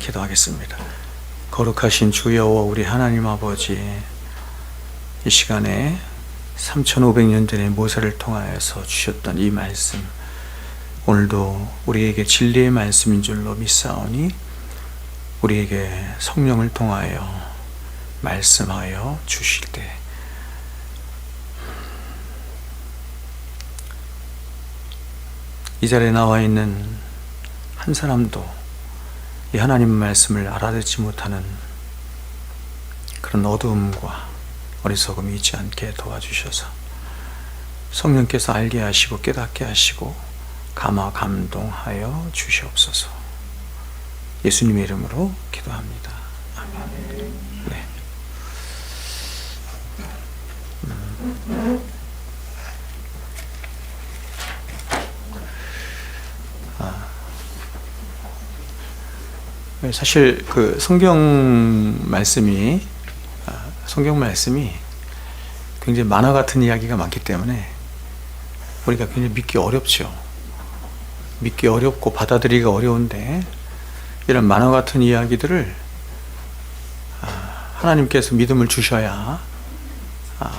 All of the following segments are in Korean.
기도하겠습니다. 거룩하신 주여와 우리 하나님 아버지, 이 시간에 3500년 전에 모세를 통하여서 주셨던 이 말씀, 오늘도 우리에게 진리의 말씀인 줄로 믿사오니 우리에게 성령을 통하여 말씀하여 주실 때 이 자리에 나와 있는 한 사람도 이 하나님 말씀을 알아듣지 못하는 그런 어두움과 어리석음이 있지 않게 도와주셔서 성령께서 알게 하시고 깨닫게 하시고 감화 감동하여 주시옵소서. 예수님의 이름으로 기도합니다. 아멘. 네. 사실 그 성경 말씀이 굉장히 만화 같은 이야기가 많기 때문에 우리가 굉장히 믿기 어렵죠. 믿기 어렵고 받아들이기가 어려운데, 이런 만화 같은 이야기들을 하나님께서 믿음을 주셔야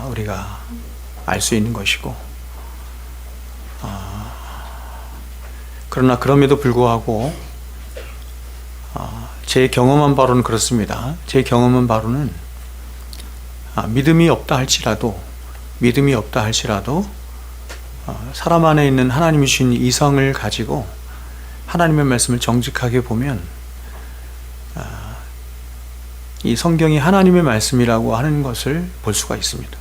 우리가 알 수 있는 것이고, 그러나 그럼에도 불구하고 제 경험한 바로는 그렇습니다. 제 경험한 바로는 믿음이 없다 할지라도 사람 안에 있는 하나님이 주신 이성을 가지고 하나님의 말씀을 정직하게 보면 이 성경이 하나님의 말씀이라고 하는 것을 볼 수가 있습니다.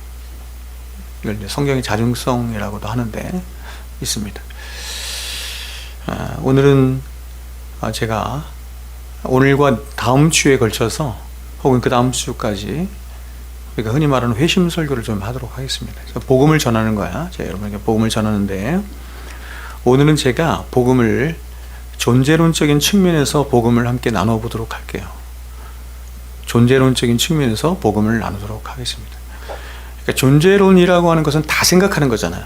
이걸 이제 성경의 자중성이라고도 하는데 있습니다. 오늘은 제가 오늘과 다음 주에 걸쳐서 혹은 그 다음 주까지 우리가 흔히 말하는 회심 설교를 좀 하도록 하겠습니다. 복음을 전하는 거야. 제가 여러분에게 복음을 전하는데, 오늘은 제가 복음을 존재론적인 측면에서 복음을 함께 나눠보도록 할게요. 존재론적인 측면에서 복음을 나누도록 하겠습니다. 그러니까 존재론이라고 하는 것은 다 생각하는 거잖아요.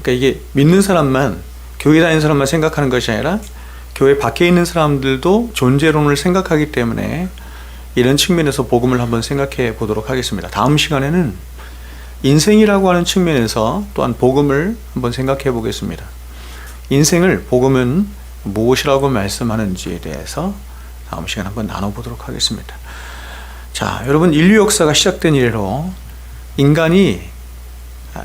그러니까 이게 믿는 사람만, 교회 다니는 사람만 생각하는 것이 아니라 교회 밖에 있는 사람들도 존재론을 생각하기 때문에 이런 측면에서 복음을 한번 생각해 보도록 하겠습니다. 다음 시간에는 인생이라고 하는 측면에서 또한 복음을 한번 생각해 보겠습니다. 복음은 무엇이라고 말씀하는지에 대해서 다음 시간에 한번 나눠보도록 하겠습니다. 자, 여러분, 인류 역사가 시작된 이래로 인간이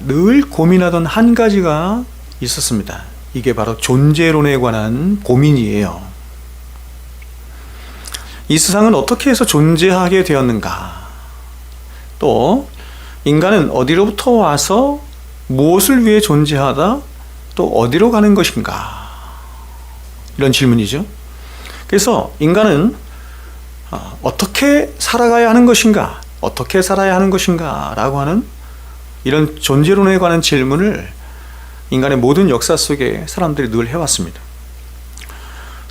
늘 고민하던 한 가지가 있었습니다. 이게 바로 존재론에 관한 고민이에요. 이 세상은 어떻게 해서 존재하게 되었는가? 또 인간은 어디로부터 와서 무엇을 위해 존재하다 또 어디로 가는 것인가? 이런 질문이죠. 그래서 인간은 어떻게 살아가야 하는 것인가? 어떻게 살아야 하는 것인가? 라고 하는 이런 존재론에 관한 질문을 인간의 모든 역사 속에 사람들이 늘 해왔습니다.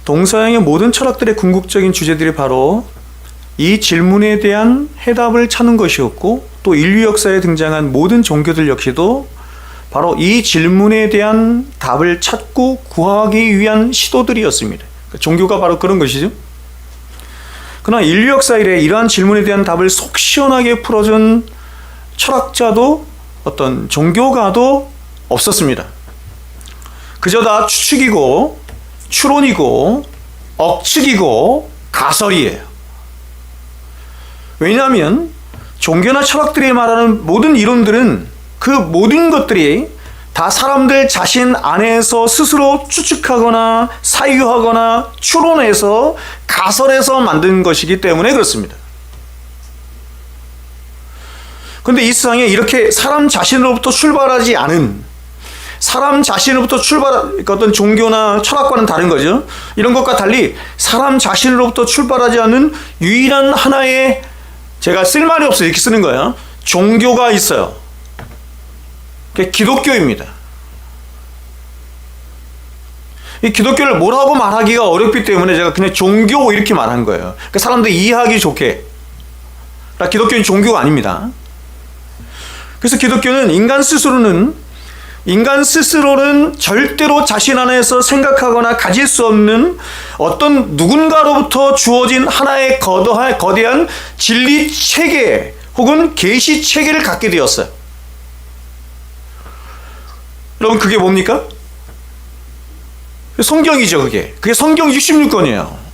동서양의 모든 철학들의 궁극적인 주제들이 바로 이 질문에 대한 해답을 찾는 것이었고, 또 인류 역사에 등장한 모든 종교들 역시도 바로 이 질문에 대한 답을 찾고 구하기 위한 시도들이었습니다. 그러니까 종교가 바로 그런 것이죠. 그러나 인류 역사 이래 이러한 질문에 대한 답을 속 시원하게 풀어준 철학자도 어떤 종교가도 없었습니다. 그저 다 추측이고 추론이고 억측이고 가설이에요. 왜냐하면 종교나 철학들이 말하는 모든 이론들은, 그 모든 것들이 다 사람들 자신 안에서 스스로 추측하거나 사유하거나 추론해서 가설해서 만든 것이기 때문에 그렇습니다. 그런데 이 세상에 이렇게 사람 자신으로부터 출발하지 않은, 사람 자신으로부터 어떤 종교나 철학과는 다른 거죠. 이런 것과 달리 사람 자신으로부터 출발하지 않는 유일한 하나의, 제가 쓸말이 없어 이렇게 쓰는 거예요, 종교가 있어요. 그게 기독교입니다. 이 기독교를 뭐라고 말하기가 어렵기 때문에 제가 그냥 종교 이렇게 말한 거예요. 그러니까 사람들이 이해하기 좋게. 기독교는 종교가 아닙니다. 그래서 기독교는 인간 스스로는 인간 스스로는 절대로 자신 안에서 생각하거나 가질 수 없는 어떤 누군가로부터 주어진 하나의 거대한 진리 체계 혹은 계시 체계를 갖게 되었어요. 여러분, 그게 뭡니까? 성경이죠. 그게 성경 66권이에요.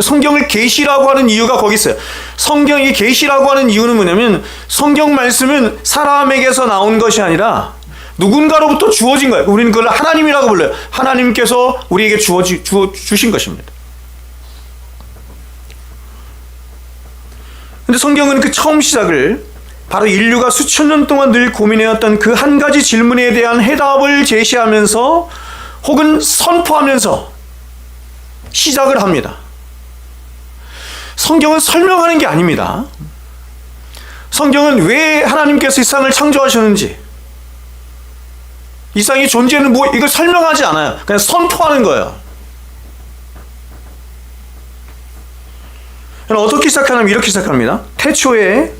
성경을 계시라고 하는 이유가 거기 있어요. 성경이 계시라고 하는 이유는 뭐냐면, 성경 말씀은 사람에게서 나온 것이 아니라 누군가로부터 주어진 거예요. 우리는 그걸 하나님이라고 불러요. 하나님께서 우리에게 주신 것입니다. 근데 성경은 그 처음 시작을 바로 인류가 수천 년 동안 늘 고민해왔던 그 한 가지 질문에 대한 해답을 제시하면서 혹은 선포하면서 시작을 합니다. 성경은 설명하는 게 아닙니다. 성경은 왜 하나님께서 이 세상을 창조하셨는지, 이 세상의 존재는 이걸 설명하지 않아요. 그냥 선포하는 거예요. 어떻게 시작하냐면 이렇게 시작합니다. 태초에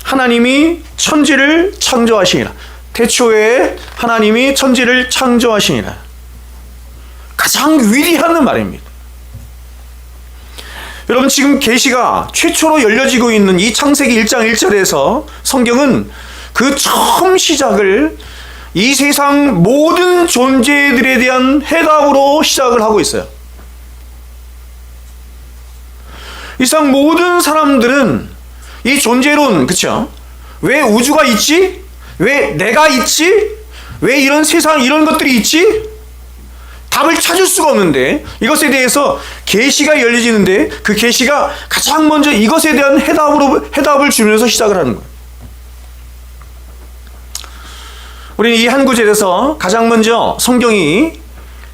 하나님이 천지를 창조하시니라. 태초에 하나님이 천지를 창조하시니라. 가장 위대한 말입니다. 여러분, 지금 계시가 최초로 열려지고 있는 이 창세기 1장 1절에서 성경은 그 처음 시작을 이 세상 모든 존재들에 대한 해답으로 시작을 하고 있어요. 이 세상 모든 사람들은 이 존재론, 그쵸? 왜 우주가 있지? 왜 내가 있지? 왜 이런 세상, 이런 것들이 있지? 답을 찾을 수가 없는데, 이것에 대해서 계시가 열려지는데, 그 계시가 가장 먼저 이것에 대한 해답을 주면서 시작을 하는 거예요. 우리는 이 한 구절에서 가장 먼저 성경이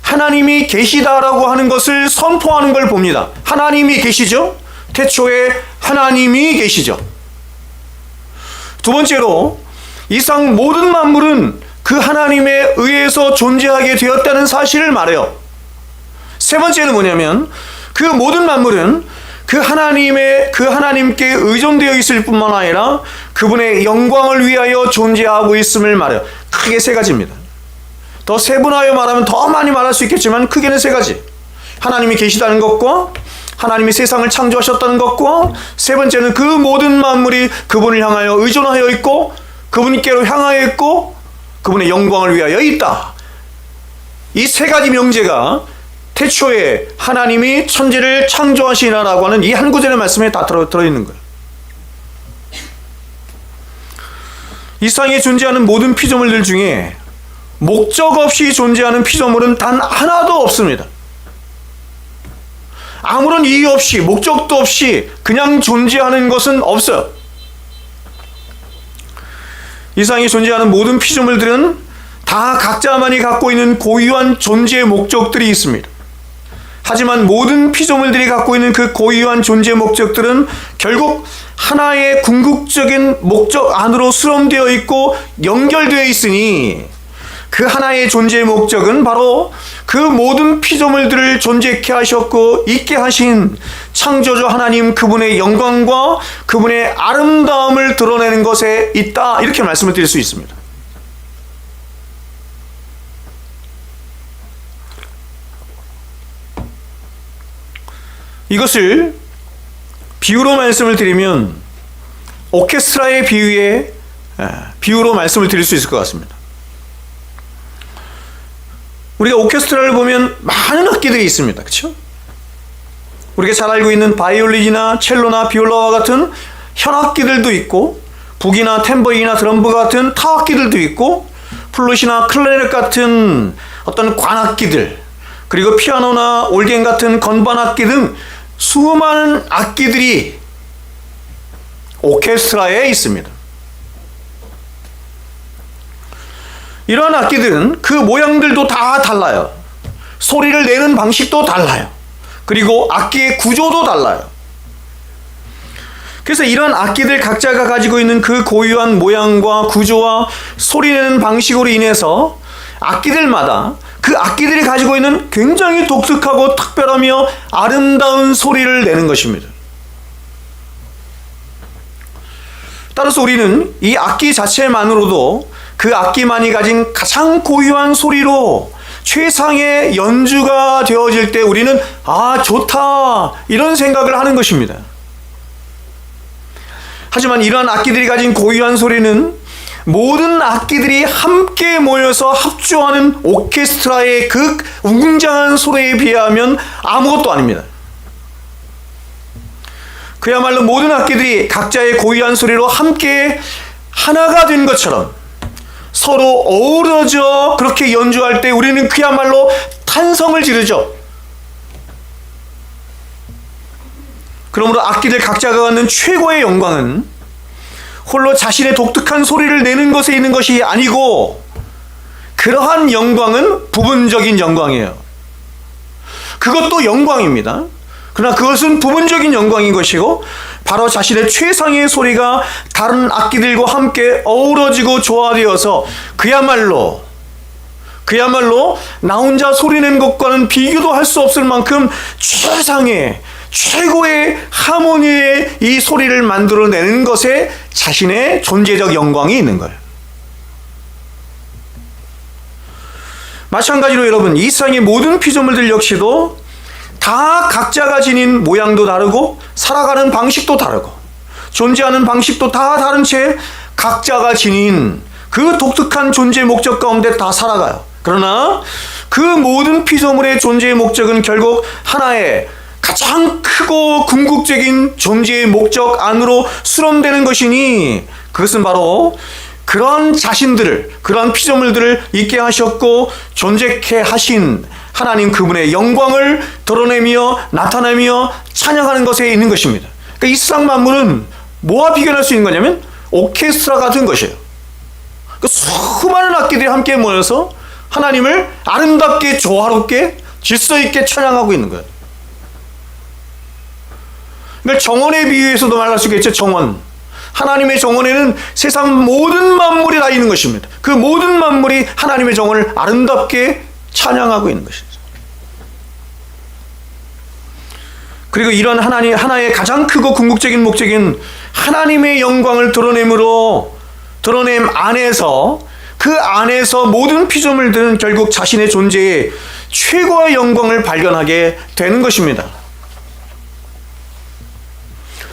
하나님이 계시다라고 하는 것을 선포하는 걸 봅니다. 하나님이 계시죠? 태초에 하나님이 계시죠. 두 번째로, 이 세상 모든 만물은 그 하나님에 의해서 존재하게 되었다는 사실을 말해요. 세 번째는 뭐냐면, 그 모든 만물은 그 하나님께 의존되어 있을 뿐만 아니라 그분의 영광을 위하여 존재하고 있음을 말해요. 크게 세 가지입니다. 더 세분하여 말하면 더 많이 말할 수 있겠지만 크게는 세 가지. 하나님이 계시다는 것과 하나님이 세상을 창조하셨다는 것과, 세 번째는 그 모든 만물이 그분을 향하여 의존하여 있고 그분께로 향하여 있고 그분의 영광을 위하여 있다. 이 세 가지 명제가 태초에 하나님이 천지를 창조하시나라고 하는 이 한 구절의 말씀에 다 들어있는 거예요. 이 세상에 존재하는 모든 피조물들 중에 목적 없이 존재하는 피조물은 단 하나도 없습니다. 아무런 이유 없이, 목적도 없이 그냥 존재하는 것은 없어요. 이 세상에 존재하는 모든 피조물들은 다 각자만이 갖고 있는 고유한 존재의 목적들이 있습니다. 하지만 모든 피조물들이 갖고 있는 그 고유한 존재의 목적들은 결국 하나의 궁극적인 목적 안으로 수렴되어 있고 연결되어 있으니, 그 하나의 존재의 목적은 바로 그 모든 피조물들을 존재케 하셨고 있게 하신 창조주 하나님, 그분의 영광과 그분의 아름다움을 드러내는 것에 있다, 이렇게 말씀을 드릴 수 있습니다. 이것을 비유로 말씀을 드리면 오케스트라의 비유로 말씀을 드릴 수 있을 것 같습니다. 우리가 오케스트라를 보면 많은 악기들이 있습니다. 그렇죠? 우리가 잘 알고 있는 바이올린이나 첼로나 비올라와 같은 현악기들도 있고, 북이나 탬버린이나 드럼부 같은 타악기들도 있고, 플룻이나 클라리넷 같은 어떤 관악기들, 그리고 피아노나 올겐 같은 건반악기 등 수많은 악기들이 오케스트라에 있습니다. 이러한 악기들은 그 모양들도 다 달라요. 소리를 내는 방식도 달라요. 그리고 악기의 구조도 달라요. 그래서 이러한 악기들 각자가 가지고 있는 그 고유한 모양과 구조와 소리내는 방식으로 인해서 악기들마다 그 악기들이 가지고 있는 굉장히 독특하고 특별하며 아름다운 소리를 내는 것입니다. 따라서 우리는 이 악기 자체만으로도 그 악기만이 가진 가장 고유한 소리로 최상의 연주가 되어질 때 우리는 좋다 이런 생각을 하는 것입니다. 하지만 이러한 악기들이 가진 고유한 소리는 모든 악기들이 함께 모여서 합주하는 오케스트라의 그 웅장한 소리에 비하면 아무것도 아닙니다. 그야말로 모든 악기들이 각자의 고유한 소리로 함께 하나가 된 것처럼 서로 어우러져 그렇게 연주할 때 우리는 그야말로 탄성을 지르죠. 그러므로 악기들 각자가 갖는 최고의 영광은 홀로 자신의 독특한 소리를 내는 것에 있는 것이 아니고, 그러한 영광은 부분적인 영광이에요. 그것도 영광입니다. 그러나 그것은 부분적인 영광인 것이고, 바로 자신의 최상의 소리가 다른 악기들과 함께 어우러지고 조화되어서 그야말로 나 혼자 소리낸 것과는 비교도 할 수 없을 만큼 최고의 하모니의 이 소리를 만들어내는 것에 자신의 존재적 영광이 있는 거예요. 마찬가지로 여러분, 이 세상의 모든 피조물들 역시도 다 각자가 지닌 모양도 다르고 살아가는 방식도 다르고 존재하는 방식도 다 다른 채 각자가 지닌 그 독특한 존재 목적 가운데 다 살아가요. 그러나 그 모든 피조물의 존재의 목적은 결국 하나의 가장 크고 궁극적인 존재의 목적 안으로 수렴되는 것이니, 그것은 바로 그러한 자신들을, 그러한 피조물들을 있게 하셨고 존재케 하신 하나님 그분의 영광을 드러내며 나타내며 찬양하는 것에 있는 것입니다. 그러니까 이 세상 만물은 뭐와 비교할 수 있는 거냐면 오케스트라 같은 것이에요. 그 수많은 악기들이 함께 모여서 하나님을 아름답게 조화롭게 질서 있게 찬양하고 있는 거예요. 그러니까 정원에 비유해서도 말할 수 있겠죠. 정원. 하나님의 정원에는 세상 모든 만물이 다 있는 것입니다. 그 모든 만물이 하나님의 정원을 아름답게 찬양하고 있는 것입니다. 그리고 이런 하나의 가장 크고 궁극적인 목적인 하나님의 영광을 드러냄 안에서 그 안에서 모든 피조물들은 결국 자신의 존재의 최고의 영광을 발견하게 되는 것입니다.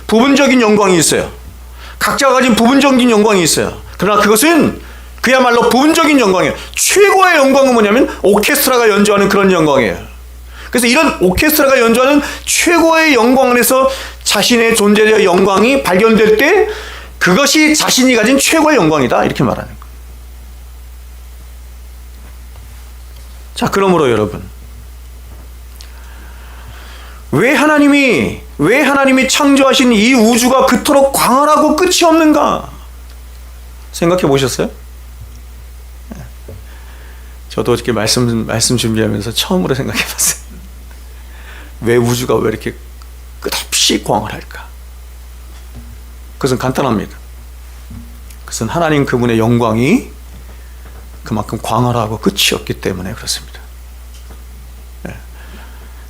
부분적인 영광이 있어요. 각자가 가진 부분적인 영광이 있어요. 그러나 그것은 그야말로 부분적인 영광이에요. 최고의 영광은 뭐냐면 오케스트라가 연주하는 그런 영광이에요. 그래서 이런 오케스트라가 연주하는 최고의 영광 안에서 자신의 존재의 영광이 발견될 때 그것이 자신이 가진 최고의 영광이다, 이렇게 말하는 거예요. 자, 그러므로 여러분, 왜 하나님이 창조하신 이 우주가 그토록 광활하고 끝이 없는가 생각해 보셨어요? 저도 이렇게 말씀 준비하면서 처음으로 생각해 봤어요. 왜 우주가 왜 이렇게 끝없이 광활할까? 그것은 간단합니다. 그것은 하나님 그분의 영광이 그만큼 광활하고 끝이 없기 때문에 그렇습니다.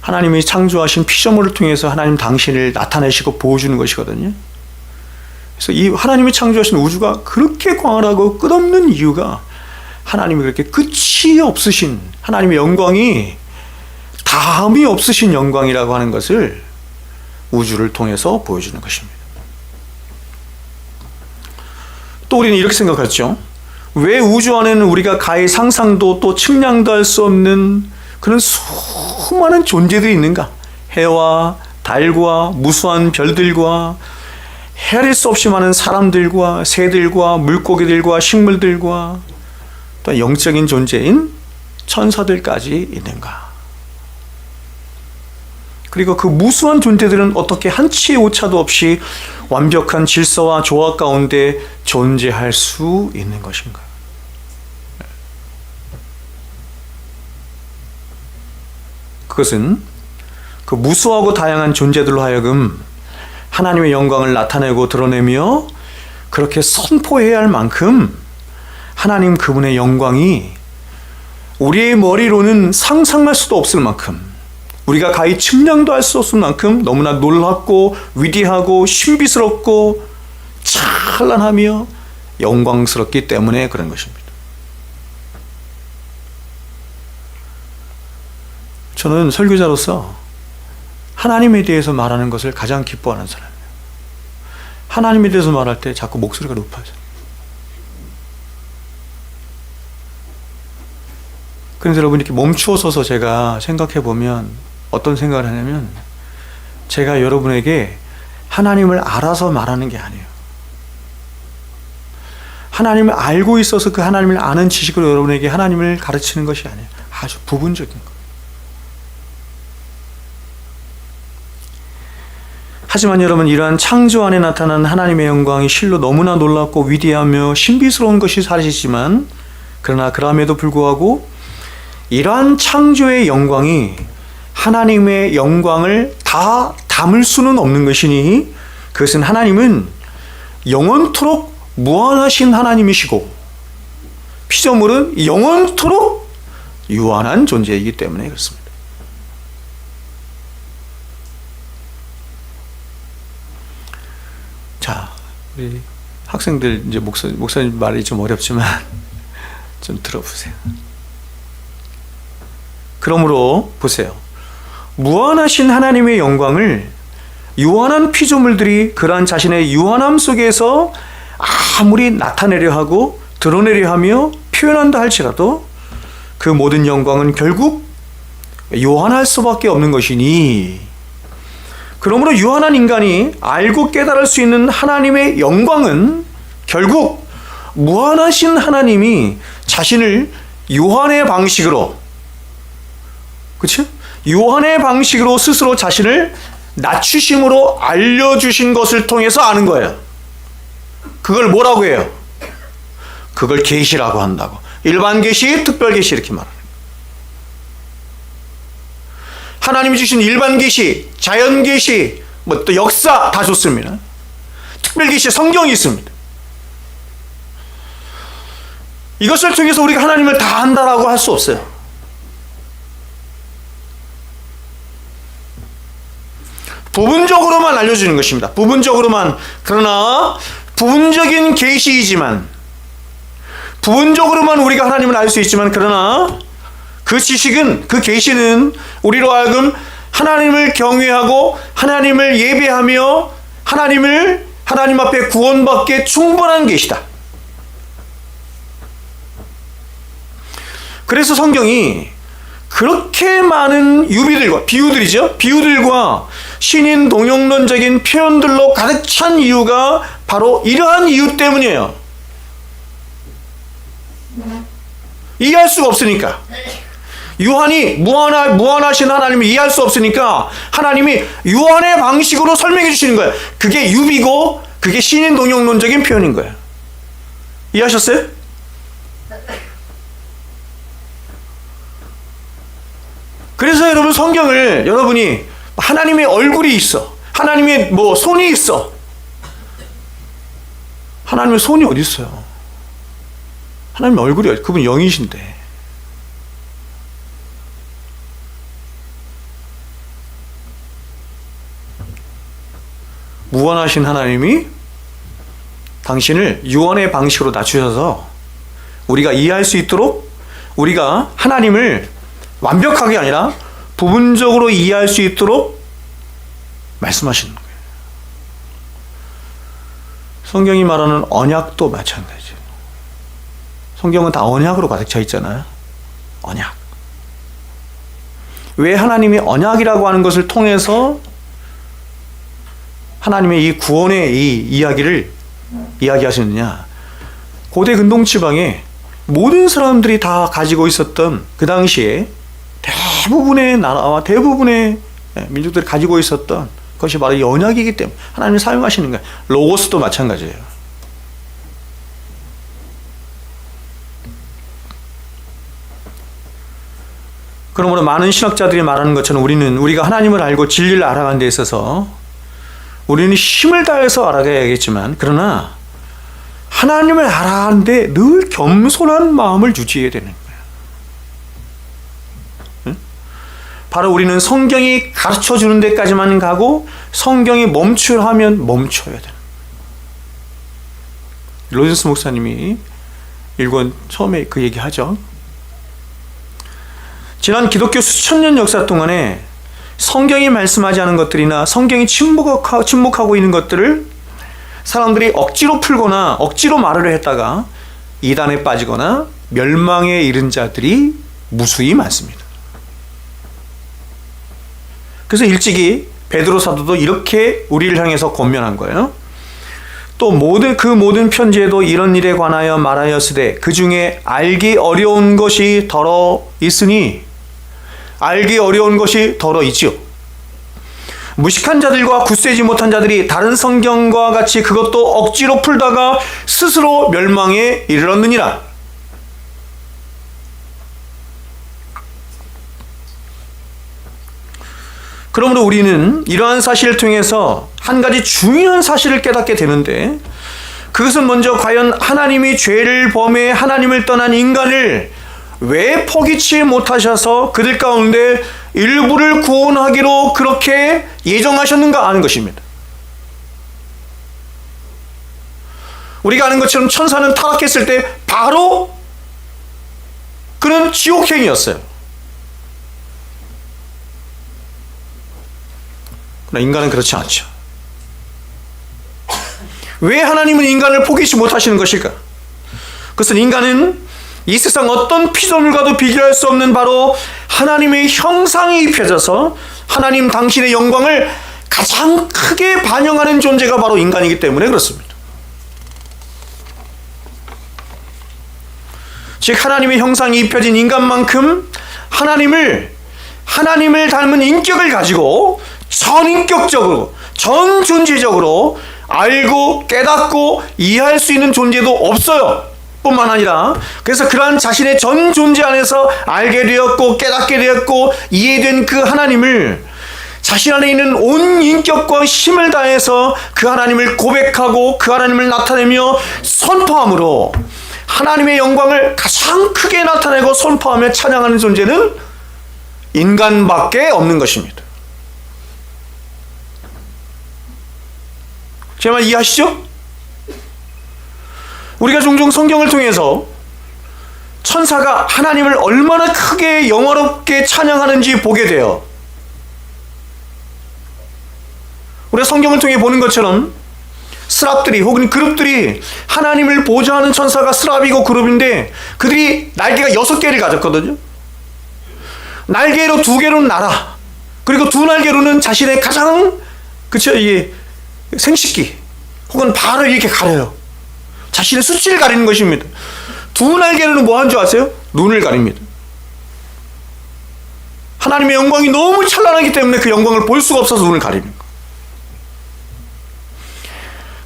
하나님이 창조하신 피조물을 통해서 하나님 당신을 나타내시고 보여주는 것이거든요. 그래서 이 하나님이 창조하신 우주가 그렇게 광활하고 끝없는 이유가 하나님이 그렇게 끝이 없으신 하나님의 영광이 다함이 없으신 영광이라고 하는 것을 우주를 통해서 보여주는 것입니다. 또 우리는 이렇게 생각하죠. 왜 우주 안에는 우리가 가히 상상도 또 측량도 할 수 없는 그런 수많은 존재들이 있는가? 해와 달과 무수한 별들과 헤아릴 수 없이 많은 사람들과 새들과 물고기들과 식물들과 또 영적인 존재인 천사들까지 있는가? 그리고 그 무수한 존재들은 어떻게 한치의 오차도 없이 완벽한 질서와 조화 가운데 존재할 수 있는 것인가? 그것은 그 무수하고 다양한 존재들로 하여금 하나님의 영광을 나타내고 드러내며 그렇게 선포해야 할 만큼 하나님 그분의 영광이 우리의 머리로는 상상할 수도 없을 만큼, 우리가 가히 측량도 할 수 없을 만큼 너무나 놀랍고 위대하고 신비스럽고 찬란하며 영광스럽기 때문에 그런 것입니다. 저는 설교자로서 하나님에 대해서 말하는 것을 가장 기뻐하는 사람이에요. 하나님에 대해서 말할 때 자꾸 목소리가 높아져요. 그래서 여러분 이렇게 멈추어 서서 제가 생각해 보면 어떤 생각을 하냐면, 제가 여러분에게 하나님을 알아서 말하는 게 아니에요. 하나님을 알고 있어서 그 하나님을 아는 지식으로 여러분에게 하나님을 가르치는 것이 아니에요. 아주 부분적인 거예요. 하지만 여러분, 이러한 창조 안에 나타난 하나님의 영광이 실로 너무나 놀랍고 위대하며 신비스러운 것이 사실이지만, 그러나 그럼에도 불구하고 이러한 창조의 영광이 하나님의 영광을 다 담을 수는 없는 것이니, 그것은 하나님은 영원토록 무한하신 하나님이시고 피조물은 영원토록 유한한 존재이기 때문에 그렇습니다. 자, 우리 학생들, 이제 목사님 말이 좀 어렵지만 좀 들어보세요. 그러므로 보세요. 무한하신 하나님의 영광을 유한한 피조물들이 그러한 자신의 유한함 속에서 아무리 나타내려 하고 드러내려 하며 표현한다 할지라도 그 모든 영광은 결국 유한할 수밖에 없는 것이니, 그러므로 유한한 인간이 알고 깨달을 수 있는 하나님의 영광은 결국 무한하신 하나님이 자신을 유한의 방식으로, 그렇죠? 유한의 방식으로 스스로 자신을 낮추심으로 알려주신 것을 통해서 아는 거예요. 그걸 뭐라고 해요? 그걸 계시라고 한다고. 일반 계시, 특별 계시 이렇게 말합니다. 하나님이 주신 일반 계시, 자연 계시, 뭐 또 역사 다 좋습니다. 특별 계시, 성경이 있습니다. 이것을 통해서 우리가 하나님을 다 안다라고 할 수 없어요. 부분적으로만 알려주는 것입니다. 부분적으로만. 그러나 부분적인 계시이지만, 부분적으로만 우리가 하나님을 알 수 있지만, 그러나 그 지식은, 그 계시는 우리로 하여금 하나님을 경외하고 하나님을 예배하며 하나님 앞에 구원받기에 충분한 계시다. 그래서 성경이 그렇게 많은 유비들과 비유들과 신인 동용론적인 표현들로 가득 찬 이유가 바로 이러한 이유 때문이에요. 이해할 수가 없으니까. 무한하신 하나님을 이해할 수 없으니까 하나님이 유한의 방식으로 설명해 주시는 거예요. 그게 유비고 그게 신인 동용론적인 표현인 거예요. 이해하셨어요? 그래서 여러분, 성경을 여러분이 하나님의 얼굴이 있어, 하나님의 뭐 손이 있어. 하나님의 손이 어디 있어요? 하나님의 얼굴이, 그분 영이신데. 무한하신 하나님이 당신을 유한의 방식으로 낮추셔서 우리가 이해할 수 있도록, 우리가 하나님을 완벽하게 아니라 부분적으로 이해할 수 있도록 말씀하시는 거예요. 성경이 말하는 언약도 마찬가지예요. 성경은 다 언약으로 가득 차 있잖아요. 언약. 왜 하나님이 언약이라고 하는 것을 통해서 하나님의 이 구원의 이 이야기를 이야기하시느냐? 고대 근동지방에 모든 사람들이 다 가지고 있었던, 그 당시에 대부분의 나라와 대부분의 민족들이 가지고 있었던 것이 바로 이 언약이기 때문에 하나님이 사용하시는 거예요. 로고스도 마찬가지예요. 그러므로 많은 신학자들이 말하는 것처럼 우리가 하나님을 알고 진리를 알아가는 데 있어서 우리는 힘을 다해서 알아가야겠지만, 그러나 하나님을 알아가는데 늘 겸손한 마음을 유지해야 되는 거예요. 응? 바로 우리는 성경이 가르쳐주는 데까지만 가고 성경이 멈추려 하면 멈춰야 돼요. 로젠스 목사님이 일권 처음에 그 얘기하죠. 지난 기독교 수천 년 역사 동안에 성경이 말씀하지 않은 것들이나 성경이 침묵하고 있는 것들을 사람들이 억지로 풀거나 억지로 말을 했다가 이단에 빠지거나 멸망에 이른 자들이 무수히 많습니다. 그래서 일찍이 베드로 사도도 이렇게 우리를 향해서 권면한 거예요. 또 모든 편지에도 이런 일에 관하여 말하였으되 그 중에 알기 어려운 것이 더러 있으니 알기 어려운 것이 더러 있지요. 무식한 자들과 굳세지 못한 자들이 다른 성경과 같이 그것도 억지로 풀다가 스스로 멸망에 이르렀느니라. 그러므로 우리는 이러한 사실을 통해서 한 가지 중요한 사실을 깨닫게 되는데, 그것은 먼저 과연 하나님이 죄를 범해 하나님을 떠난 인간을 왜 포기치 못하셔서 그들 가운데 일부를 구원하기로 그렇게 예정하셨는가 하는 것입니다. 우리가 아는 것처럼 천사는 타락했을 때 바로 그는 지옥행이었어요. 그러나 인간은 그렇지 않죠. 왜 하나님은 인간을 포기치 못하시는 것일까? 그것은 인간은 이 세상 어떤 피조물과도 비교할 수 없는 바로 하나님의 형상이 입혀져서 하나님 당신의 영광을 가장 크게 반영하는 존재가 바로 인간이기 때문에 그렇습니다. 즉 하나님의 형상이 입혀진 인간만큼 하나님을 닮은 인격을 가지고 전인격적으로 전존재적으로 알고 깨닫고 이해할 수 있는 존재도 없어요. 뿐만 아니라 그래서 그러한 자신의 전 존재 안에서 알게 되었고 깨닫게 되었고 이해된 그 하나님을 자신 안에 있는 온 인격과 힘을 다해서 그 하나님을 고백하고 그 하나님을 나타내며 선포함으로 하나님의 영광을 가장 크게 나타내고 선포하며 찬양하는 존재는 인간밖에 없는 것입니다. 제 말 이해하시죠? 우리가 종종 성경을 통해서 천사가 하나님을 얼마나 크게 영화롭게 찬양하는지 보게 돼요. 우리가 성경을 통해 보는 것처럼 스랍들이 혹은 그룹들이 하나님을 보좌하는 천사가 스랍이고 그룹인데 그들이 날개가 6개를 가졌거든요. 날개로 2개로는 날아, 그리고 2날개로는 자신의 가장 이게 생식기 혹은 발을 이렇게 가려요. 자신의 수치를 가리는 것입니다. 2날개로는 뭐 하는 줄 아세요? 눈을 가립니다. 하나님의 영광이 너무 찬란하기 때문에 그 영광을 볼 수가 없어서 눈을 가립니다.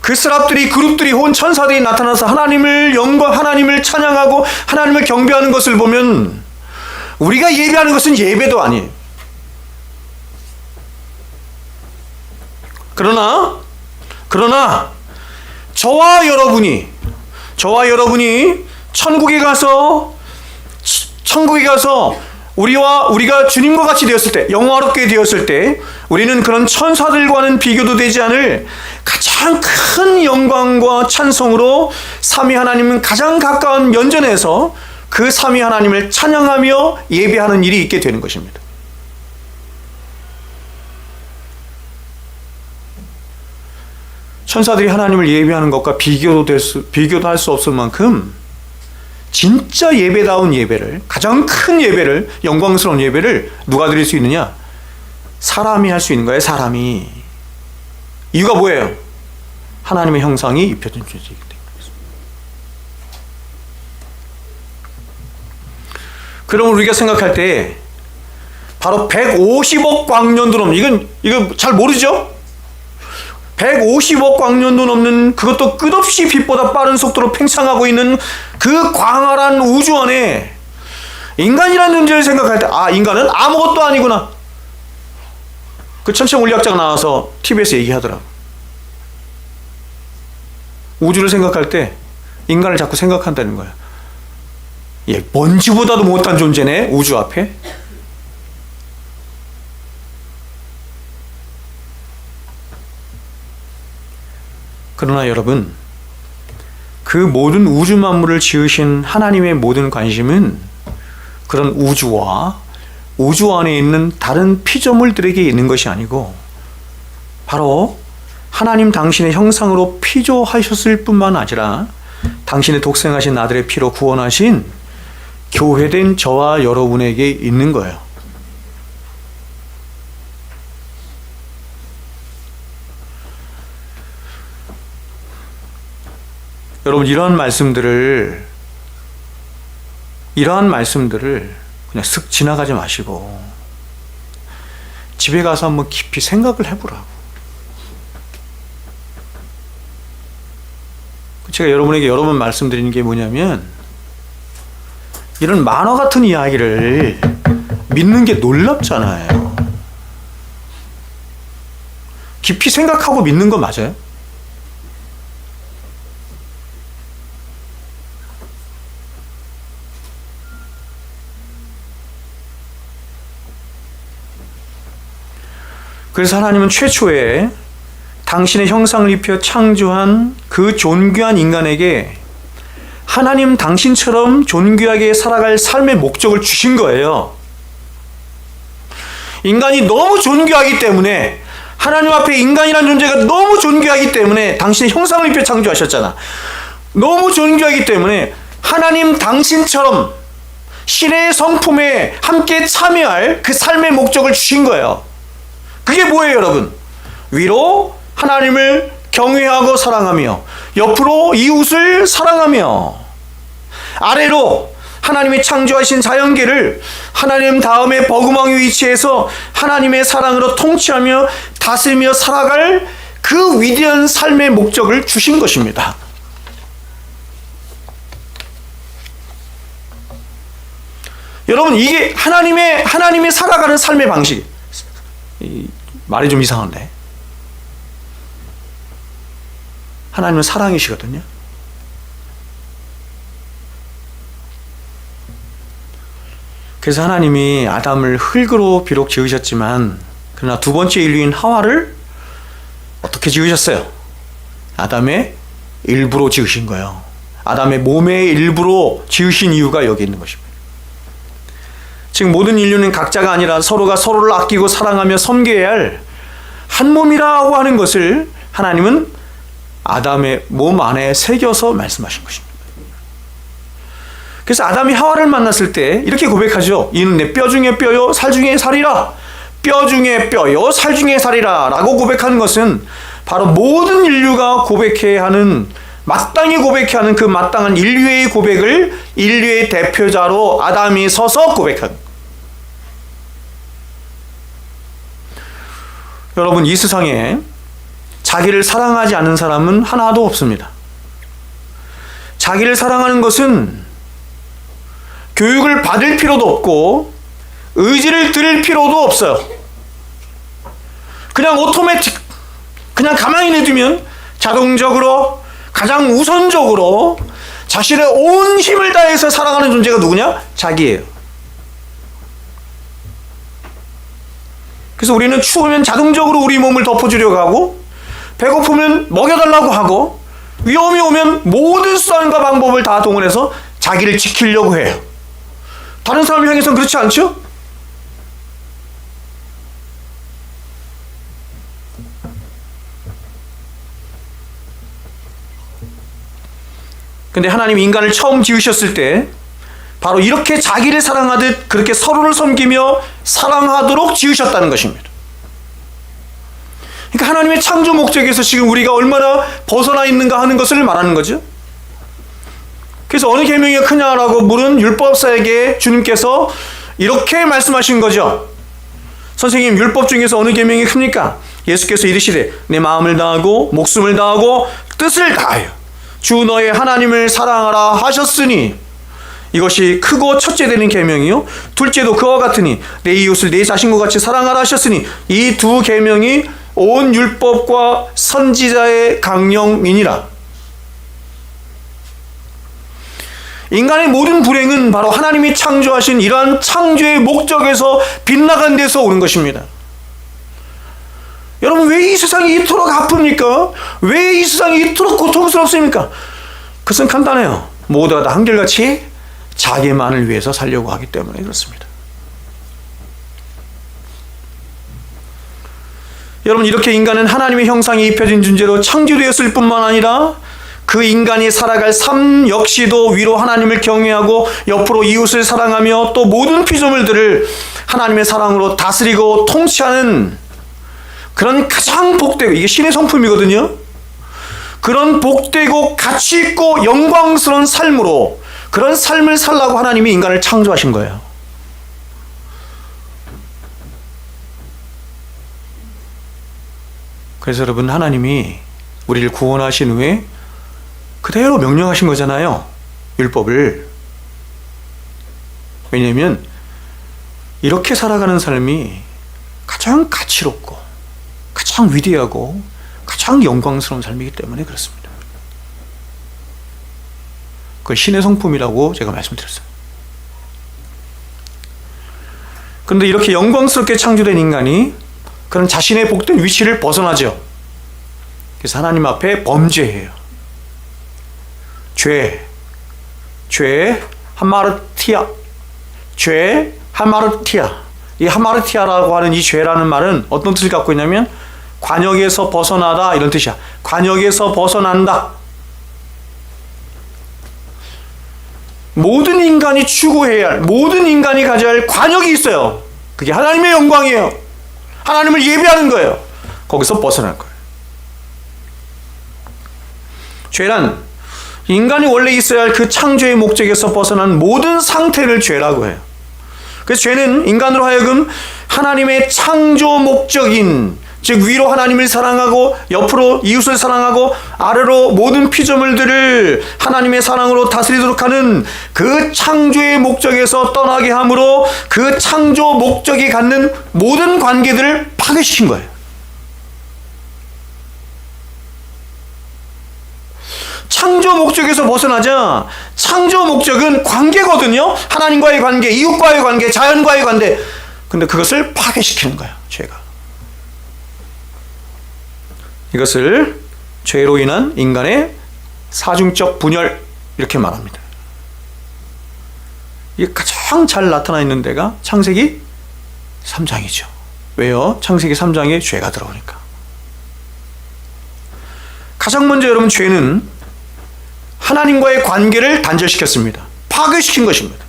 그 스랍들이 그룹들이 혹은 천사들이 나타나서 하나님을 찬양하고 하나님을 경배하는 것을 보면 우리가 예배하는 것은 예배도 아니에요. 그러나 저와 여러분이 천국에 가서 우리가 주님과 같이 되었을 때, 영화롭게 되었을 때 우리는 그런 천사들과는 비교도 되지 않을 가장 큰 영광과 찬송으로 삼위 하나님은 가장 가까운 면전에서 그 삼위 하나님을 찬양하며 예배하는 일이 있게 되는 것입니다. 천사들이 하나님을 예배하는 것과 비교도 할 수 없을 만큼 진짜 예배다운 예배를, 가장 큰 예배를, 영광스러운 예배를 누가 드릴 수 있느냐? 사람이 할 수 있는 거예요. 사람이. 이유가 뭐예요? 하나님의 형상이 입혀진 존재이기 때문에. 그럼 우리가 생각할 때 바로 150억 광년도 넘는, 이건 잘 모르죠? 150억 광년도 넘는, 그것도 끝없이 빛보다 빠른 속도로 팽창하고 있는 그 광활한 우주 안에 인간이라는 존재를 생각할 때, 인간은 아무것도 아니구나. 그 천체물리학자가 나와서 TV에서 얘기하더라고. 우주를 생각할 때 인간을 자꾸 생각한다는 거야. 먼지보다도 못한 존재네, 우주 앞에. 그러나 여러분, 그 모든 우주 만물을 지으신 하나님의 모든 관심은 그런 우주와 우주 안에 있는 다른 피조물들에게 있는 것이 아니고 바로 하나님 당신의 형상으로 피조하셨을 뿐만 아니라 당신의 독생하신 아들의 피로 구원하신 교회된 저와 여러분에게 있는 거예요. 여러분, 이러한 말씀들을 그냥 쓱 지나가지 마시고 집에 가서 한번 깊이 생각을 해보라고. 제가 여러분에게 여러 번 말씀드리는 게 뭐냐면, 이런 만화 같은 이야기를 믿는 게 놀랍잖아요. 깊이 생각하고 믿는 거 맞아요? 그래서 하나님은 최초에 당신의 형상을 입혀 창조한 그 존귀한 인간에게 하나님 당신처럼 존귀하게 살아갈 삶의 목적을 주신 거예요. 인간이 너무 존귀하기 때문에, 하나님 앞에 인간이라는 존재가 너무 존귀하기 때문에 당신의 형상을 입혀 창조하셨잖아. 너무 존귀하기 때문에 하나님 당신처럼 신의 성품에 함께 참여할 그 삶의 목적을 주신 거예요. 그게 뭐예요, 여러분? 위로 하나님을 경외하고 사랑하며 옆으로 이웃을 사랑하며, 아래로 하나님이 창조하신 자연계를 하나님 다음에 버그망이 위치해서 하나님의 사랑으로 통치하며 다스리며 살아갈 그 위대한 삶의 목적을 주신 것입니다. 여러분, 이게 하나님의 살아가는 삶의 방식. 말이 좀 이상한데, 하나님은 사랑이시거든요. 그래서 하나님이 아담을 흙으로 비록 지으셨지만, 그러나 두 번째 인류인 하와를 어떻게 지으셨어요? 아담의 일부로 지으신 거예요. 아담의 몸의 일부로 지으신 이유가 여기 있는 것입니다. 즉 모든 인류는 각자가 아니라 서로가 서로를 아끼고 사랑하며 섬겨야 할 한 몸이라고 하는 것을 하나님은 아담의 몸 안에 새겨서 말씀하신 것입니다. 그래서 아담이 하와를 만났을 때 이렇게 고백하죠. 이는 내 뼈 중에 뼈요 살 중에 살이라. 뼈 중에 뼈요 살 중에 살이라 라고 고백하는 것은 바로 모든 인류가 고백해야 하는, 마땅히 고백해야 하는 그 마땅한 인류의 고백을 인류의 대표자로 아담이 서서 고백한. 여러분, 이 세상에 자기를 사랑하지 않는 사람은 하나도 없습니다. 자기를 사랑하는 것은 교육을 받을 필요도 없고 의지를 들일 필요도 없어요. 그냥 오토매틱, 그냥 가만히 내두면 자동적으로, 가장 우선적으로 자신의 온 힘을 다해서 사랑하는 존재가 누구냐? 자기예요. 그래서 우리는 추우면 자동적으로 우리 몸을 덮어주려고 하고, 배고프면 먹여달라고 하고, 위험이 오면 모든 수단과 방법을 다 동원해서 자기를 지키려고 해요. 다른 사람을 향해서는 그렇지 않죠? 근데 하나님이 인간을 처음 지으셨을 때 바로 이렇게 자기를 사랑하듯 그렇게 서로를 섬기며 사랑하도록 지으셨다는 것입니다. 그러니까 하나님의 창조 목적에서 지금 우리가 얼마나 벗어나 있는가 하는 것을 말하는 거죠. 그래서 어느 계명이 크냐라고 물은 율법사에게 주님께서 이렇게 말씀하신 거죠. 선생님, 율법 중에서 어느 계명이 큽니까? 예수께서 이르시되 내 마음을 다하고 목숨을 다하고 뜻을 다하여 주 너의 하나님을 사랑하라 하셨으니, 이것이 크고 첫째 되는 계명이요 둘째도 그와 같으니 내 이웃을 내 자신과 같이 사랑하라 하셨으니, 이 두 계명이 온 율법과 선지자의 강령이니라. 인간의 모든 불행은 바로 하나님이 창조하신 이러한 창조의 목적에서 빗나간 데서 오는 것입니다. 여러분, 왜 이 세상이 이토록 아픕니까? 왜 이 세상이 이토록 고통스럽습니까? 그것은 간단해요. 모두가 다 한결같이 자기만을 위해서 살려고 하기 때문에 그렇습니다. 여러분, 이렇게 인간은 하나님의 형상에 입혀진 존재로 창조되었을 뿐만 아니라 그 인간이 살아갈 삶 역시도 위로 하나님을 경외하고 옆으로 이웃을 사랑하며 또 모든 피조물들을 하나님의 사랑으로 다스리고 통치하는 그런 가장 복되고, 이게 신의 성품이거든요. 그런 복되고 가치있고 영광스러운 삶으로, 그런 삶을 살라고 하나님이 인간을 창조하신 거예요. 그래서 여러분, 하나님이 우리를 구원하신 후에 그대로 명령하신 거잖아요, 율법을. 왜냐하면 이렇게 살아가는 삶이 가장 가치롭고 가장 위대하고 가장 영광스러운 삶이기 때문에 그렇습니다. 그건 신의 성품이라고 제가 말씀드렸어요. 그런데 이렇게 영광스럽게 창조된 인간이 그런 자신의 복된 위치를 벗어나죠. 그래서 하나님 앞에 범죄해요. 죄, 하마르티아. 죄, 하마르티아. 이 하마르티아라고 하는 이 죄라는 말은 어떤 뜻을 갖고 있냐면 관역에서 벗어나다, 이런 뜻이야. 관역에서 벗어난다. 모든 인간이 추구해야 할, 모든 인간이 가져야 할 관역이 있어요. 그게 하나님의 영광이에요. 하나님을 예배하는 거예요. 거기서 벗어날 거예요. 죄란 인간이 원래 있어야 할 그 창조의 목적에서 벗어난 모든 상태를 죄라고 해요. 그래서 죄는 인간으로 하여금 하나님의 창조 목적인, 즉 위로 하나님을 사랑하고 옆으로 이웃을 사랑하고 아래로 모든 피조물들을 하나님의 사랑으로 다스리도록 하는 그 창조의 목적에서 떠나게 함으로 그 창조 목적이 갖는 모든 관계들을 파괴시킨 거예요. 창조 목적에서 벗어나자, 창조 목적은 관계거든요. 하나님과의 관계, 이웃과의 관계, 자연과의 관계. 근데 그것을 파괴시키는 거예요, 죄가. 이것을 죄로 인한 인간의 사중적 분열, 이렇게 말합니다. 이게 가장 잘 나타나 있는 데가 창세기 3장이죠. 왜요? 창세기 3장에 죄가 들어오니까. 가장 먼저 여러분, 죄는 하나님과의 관계를 단절시켰습니다. 파괴시킨 것입니다.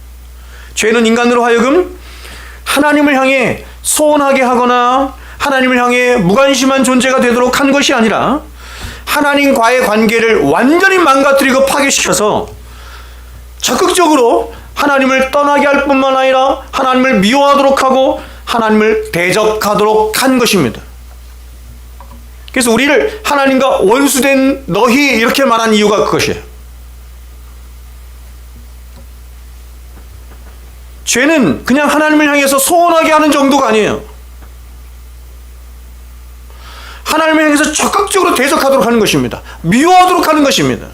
죄는 인간으로 하여금 하나님을 향해 소원하게 하거나 하나님을 향해 무관심한 존재가 되도록 한 것이 아니라 하나님과의 관계를 완전히 망가뜨리고 파괴시켜서 적극적으로 하나님을 떠나게 할 뿐만 아니라 하나님을 미워하도록 하고 하나님을 대적하도록 한 것입니다. 그래서 우리를 하나님과 원수된 너희, 이렇게 말한 이유가 그것이에요. 죄는 그냥 하나님을 향해서 소원하게 하는 정도가 아니에요. 하나님을 향해서 적극적으로 대적하도록 하는 것입니다. 미워하도록 하는 것입니다.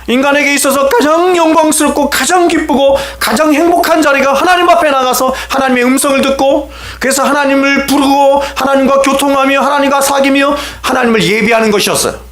인간에게 있어서 가장 영광스럽고 가장 기쁘고 가장 행복한 자리가 하나님 앞에 나가서 하나님의 음성을 듣고, 그래서 하나님을 부르고 하나님과 교통하며 하나님과 사귀며 하나님을 예배하는 것이었어요.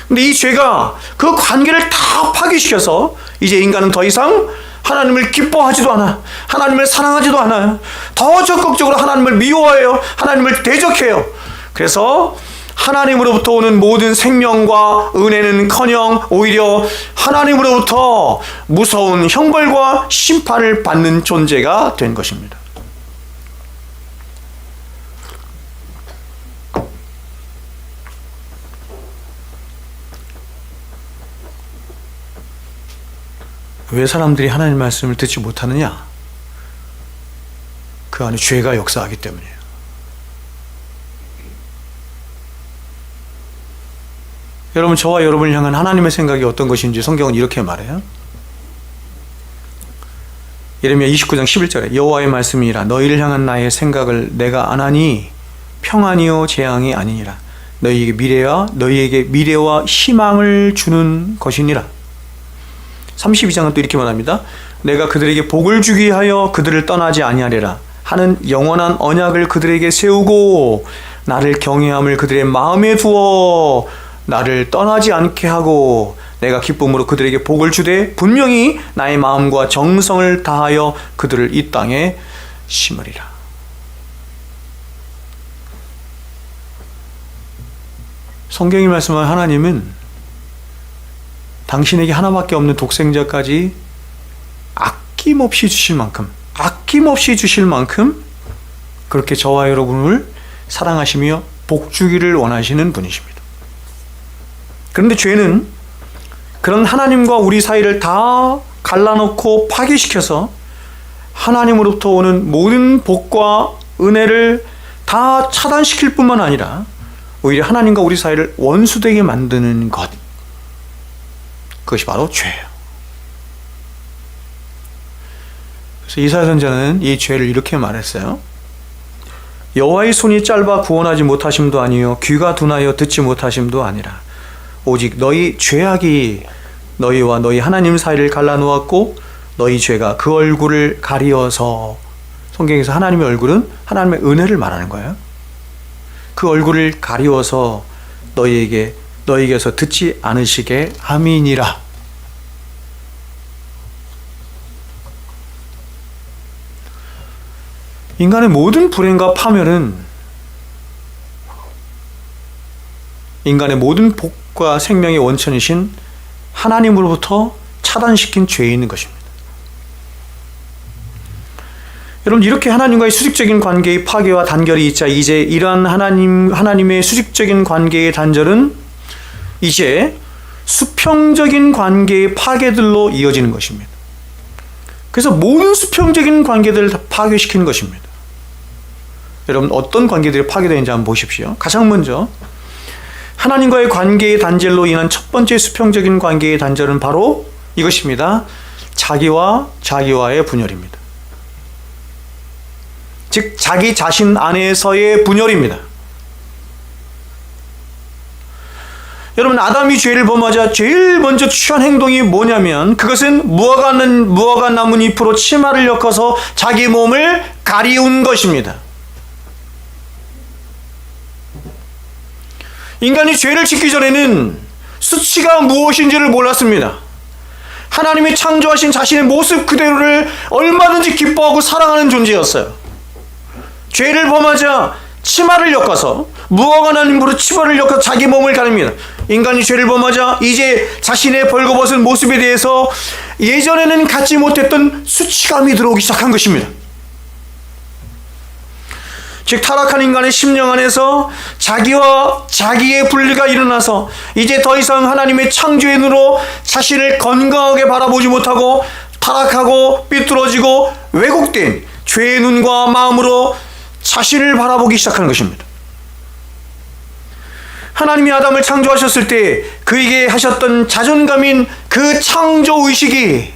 근데 이 죄가 그 관계를 다 파괴시켜서 이제 인간은 더 이상 하나님을 기뻐하지도 않아, 하나님을 사랑하지도 않아요. 더 적극적으로 하나님을 미워해요. 하나님을 대적해요. 그래서 하나님으로부터 오는 모든 생명과 은혜는커녕 오히려 하나님으로부터 무서운 형벌과 심판을 받는 존재가 된 것입니다. 왜 사람들이 하나님 말씀을 듣지 못하느냐? 그 안에 죄가 역사하기 때문이에요. 여러분, 저와 여러분을 향한 하나님의 생각이 어떤 것인지 성경은 이렇게 말해요. 예레미야 29장 11절에 여호와의 말씀이라 너희를 향한 나의 생각을 내가 아나니 평안이요 재앙이 아니니라. 너희에게 미래와 희망을 주는 것이니라. 32장은 또 이렇게 말합니다. 내가 그들에게 복을 주기 하여 그들을 떠나지 아니하리라 하는 영원한 언약을 그들에게 세우고 나를 경외함을 그들의 마음에 두어 나를 떠나지 않게 하고 내가 기쁨으로 그들에게 복을 주되 분명히 나의 마음과 정성을 다하여 그들을 이 땅에 심으리라. 성경이 말씀하는 하나님은 당신에게 하나밖에 없는 독생자까지 아낌없이 주실 만큼 그렇게 저와 여러분을 사랑하시며 복 주기를 원하시는 분이십니다. 그런데 죄는 그런 하나님과 우리 사이를 다 갈라놓고 파괴시켜서 하나님으로부터 오는 모든 복과 은혜를 다 차단시킬 뿐만 아니라 오히려 하나님과 우리 사이를 원수되게 만드는 것, 그것이 바로 죄예요. 그래서 이사야 선지자는 이 죄를 이렇게 말했어요. 여호와의 손이 짧아 구원하지 못하심도 아니요 귀가 둔하여 듣지 못하심도 아니라 오직 너희 죄악이 너희와 너희 하나님 사이를 갈라놓았고 너희 죄가 그 얼굴을 가리어서, 성경에서 하나님의 얼굴은 하나님의 은혜를 말하는 거예요. 그 얼굴을 가리워서 너희에게서 듣지 않으시게 함이니라. 인간의 모든 불행과 파멸은 인간의 모든 복과 생명의 원천이신 하나님으로부터 차단시킨 죄에 있는 것입니다. 여러분, 이렇게 하나님과의 수직적인 관계의 파괴와 단결이 있자 이제 이러한 하나님의 수직적인 관계의 단절은 이제 수평적인 관계의 파괴들로 이어지는 것입니다. 그래서 모든 수평적인 관계들을 다 파괴시키는 것입니다. 여러분, 어떤 관계들이 파괴되는지 한번 보십시오. 가장 먼저 하나님과의 관계의 단절로 인한 첫 번째 수평적인 관계의 단절은 바로 이것입니다. 자기와 자기와의 분열입니다. 즉 자기 자신 안에서의 분열입니다. 여러분, 아담이 죄를 범하자 제일 먼저 취한 행동이 뭐냐면 그것은 무화과 나뭇잎으로 치마를 엮어서 자기 몸을 가리운 것입니다. 인간이 죄를 짓기 전에는 수치가 무엇인지를 몰랐습니다. 하나님이 창조하신 자신의 모습 그대로를 얼마든지 기뻐하고 사랑하는 존재였어요. 죄를 범하자 치마를 엮어서, 무화과 나뭇잎으로 치마를 엮어서 자기 몸을 가립니다. 인간이 죄를 범하자 이제 자신의 벌거벗은 모습에 대해서 예전에는 갖지 못했던 수치감이 들어오기 시작한 것입니다. 즉 타락한 인간의 심령 안에서 자기와 자기의 분리가 일어나서 이제 더 이상 하나님의 창조의 눈으로 자신을 건강하게 바라보지 못하고 타락하고 삐뚤어지고 왜곡된 죄의 눈과 마음으로 자신을 바라보기 시작하는 것입니다. 하나님이 아담을 창조하셨을 때 그에게 하셨던 자존감인 그 창조의식이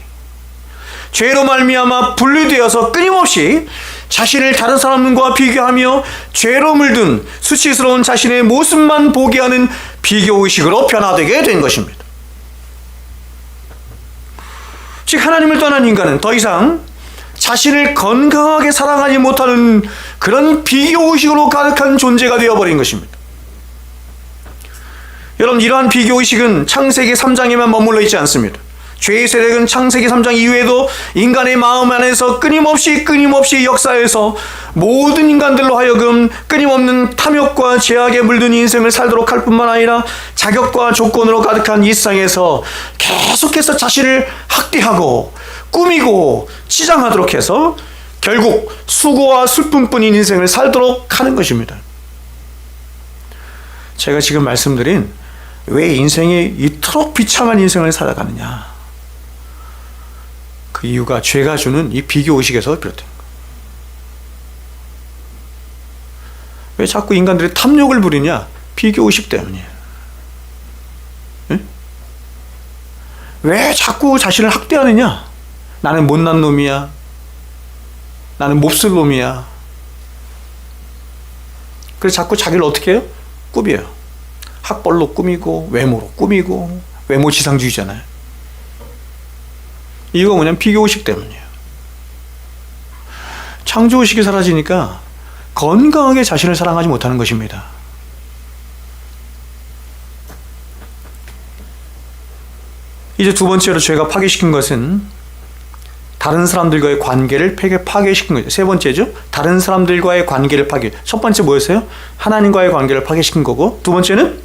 죄로 말미암아 분리되어서 끊임없이 자신을 다른 사람과 비교하며 죄로 물든 수치스러운 자신의 모습만 보게 하는 비교의식으로 변화되게 된 것입니다. 즉 하나님을 떠난 인간은 더 이상 자신을 건강하게 사랑하지 못하는 그런 비교의식으로 가득한 존재가 되어버린 것입니다. 여러분, 이러한 비교의식은 창세기 3장에만 머물러 있지 않습니다. 죄의 세력은 창세기 3장 이후에도 인간의 마음 안에서 끊임없이 역사해서 모든 인간들로 하여금 끊임없는 탐욕과 죄악에 물든 인생을 살도록 할 뿐만 아니라 자격과 조건으로 가득한 이 세상에서 계속해서 자신을 학대하고 꾸미고 치장하도록 해서 결국 수고와 슬픔뿐인 인생을 살도록 하는 것입니다. 제가 지금 말씀드린 왜 인생이 이토록 비참한 인생을 살아가느냐, 그 이유가 죄가 주는 이 비교의식에서 비롯된 거예요. 왜 자꾸 인간들이 탐욕을 부리냐? 비교의식 때문이에요. 네? 왜 자꾸 자신을 학대하느냐? 나는 못난 놈이야, 나는 몹쓸 놈이야. 그래서 자꾸 자기를 어떻게 해요? 꾸며요. 학벌로 꾸미고 외모로 꾸미고, 외모지상주의잖아요. 이유가 뭐냐면 비교의식 때문이에요. 창조의식이 사라지니까 건강하게 자신을 사랑하지 못하는 것입니다. 이제 두 번째로 죄가 파괴시킨 것은 다른 사람들과의 관계를 파괴시킨 거죠. 세 번째죠. 다른 사람들과의 관계를 파괴. 첫 번째 뭐였어요? 하나님과의 관계를 파괴시킨 거고, 두 번째는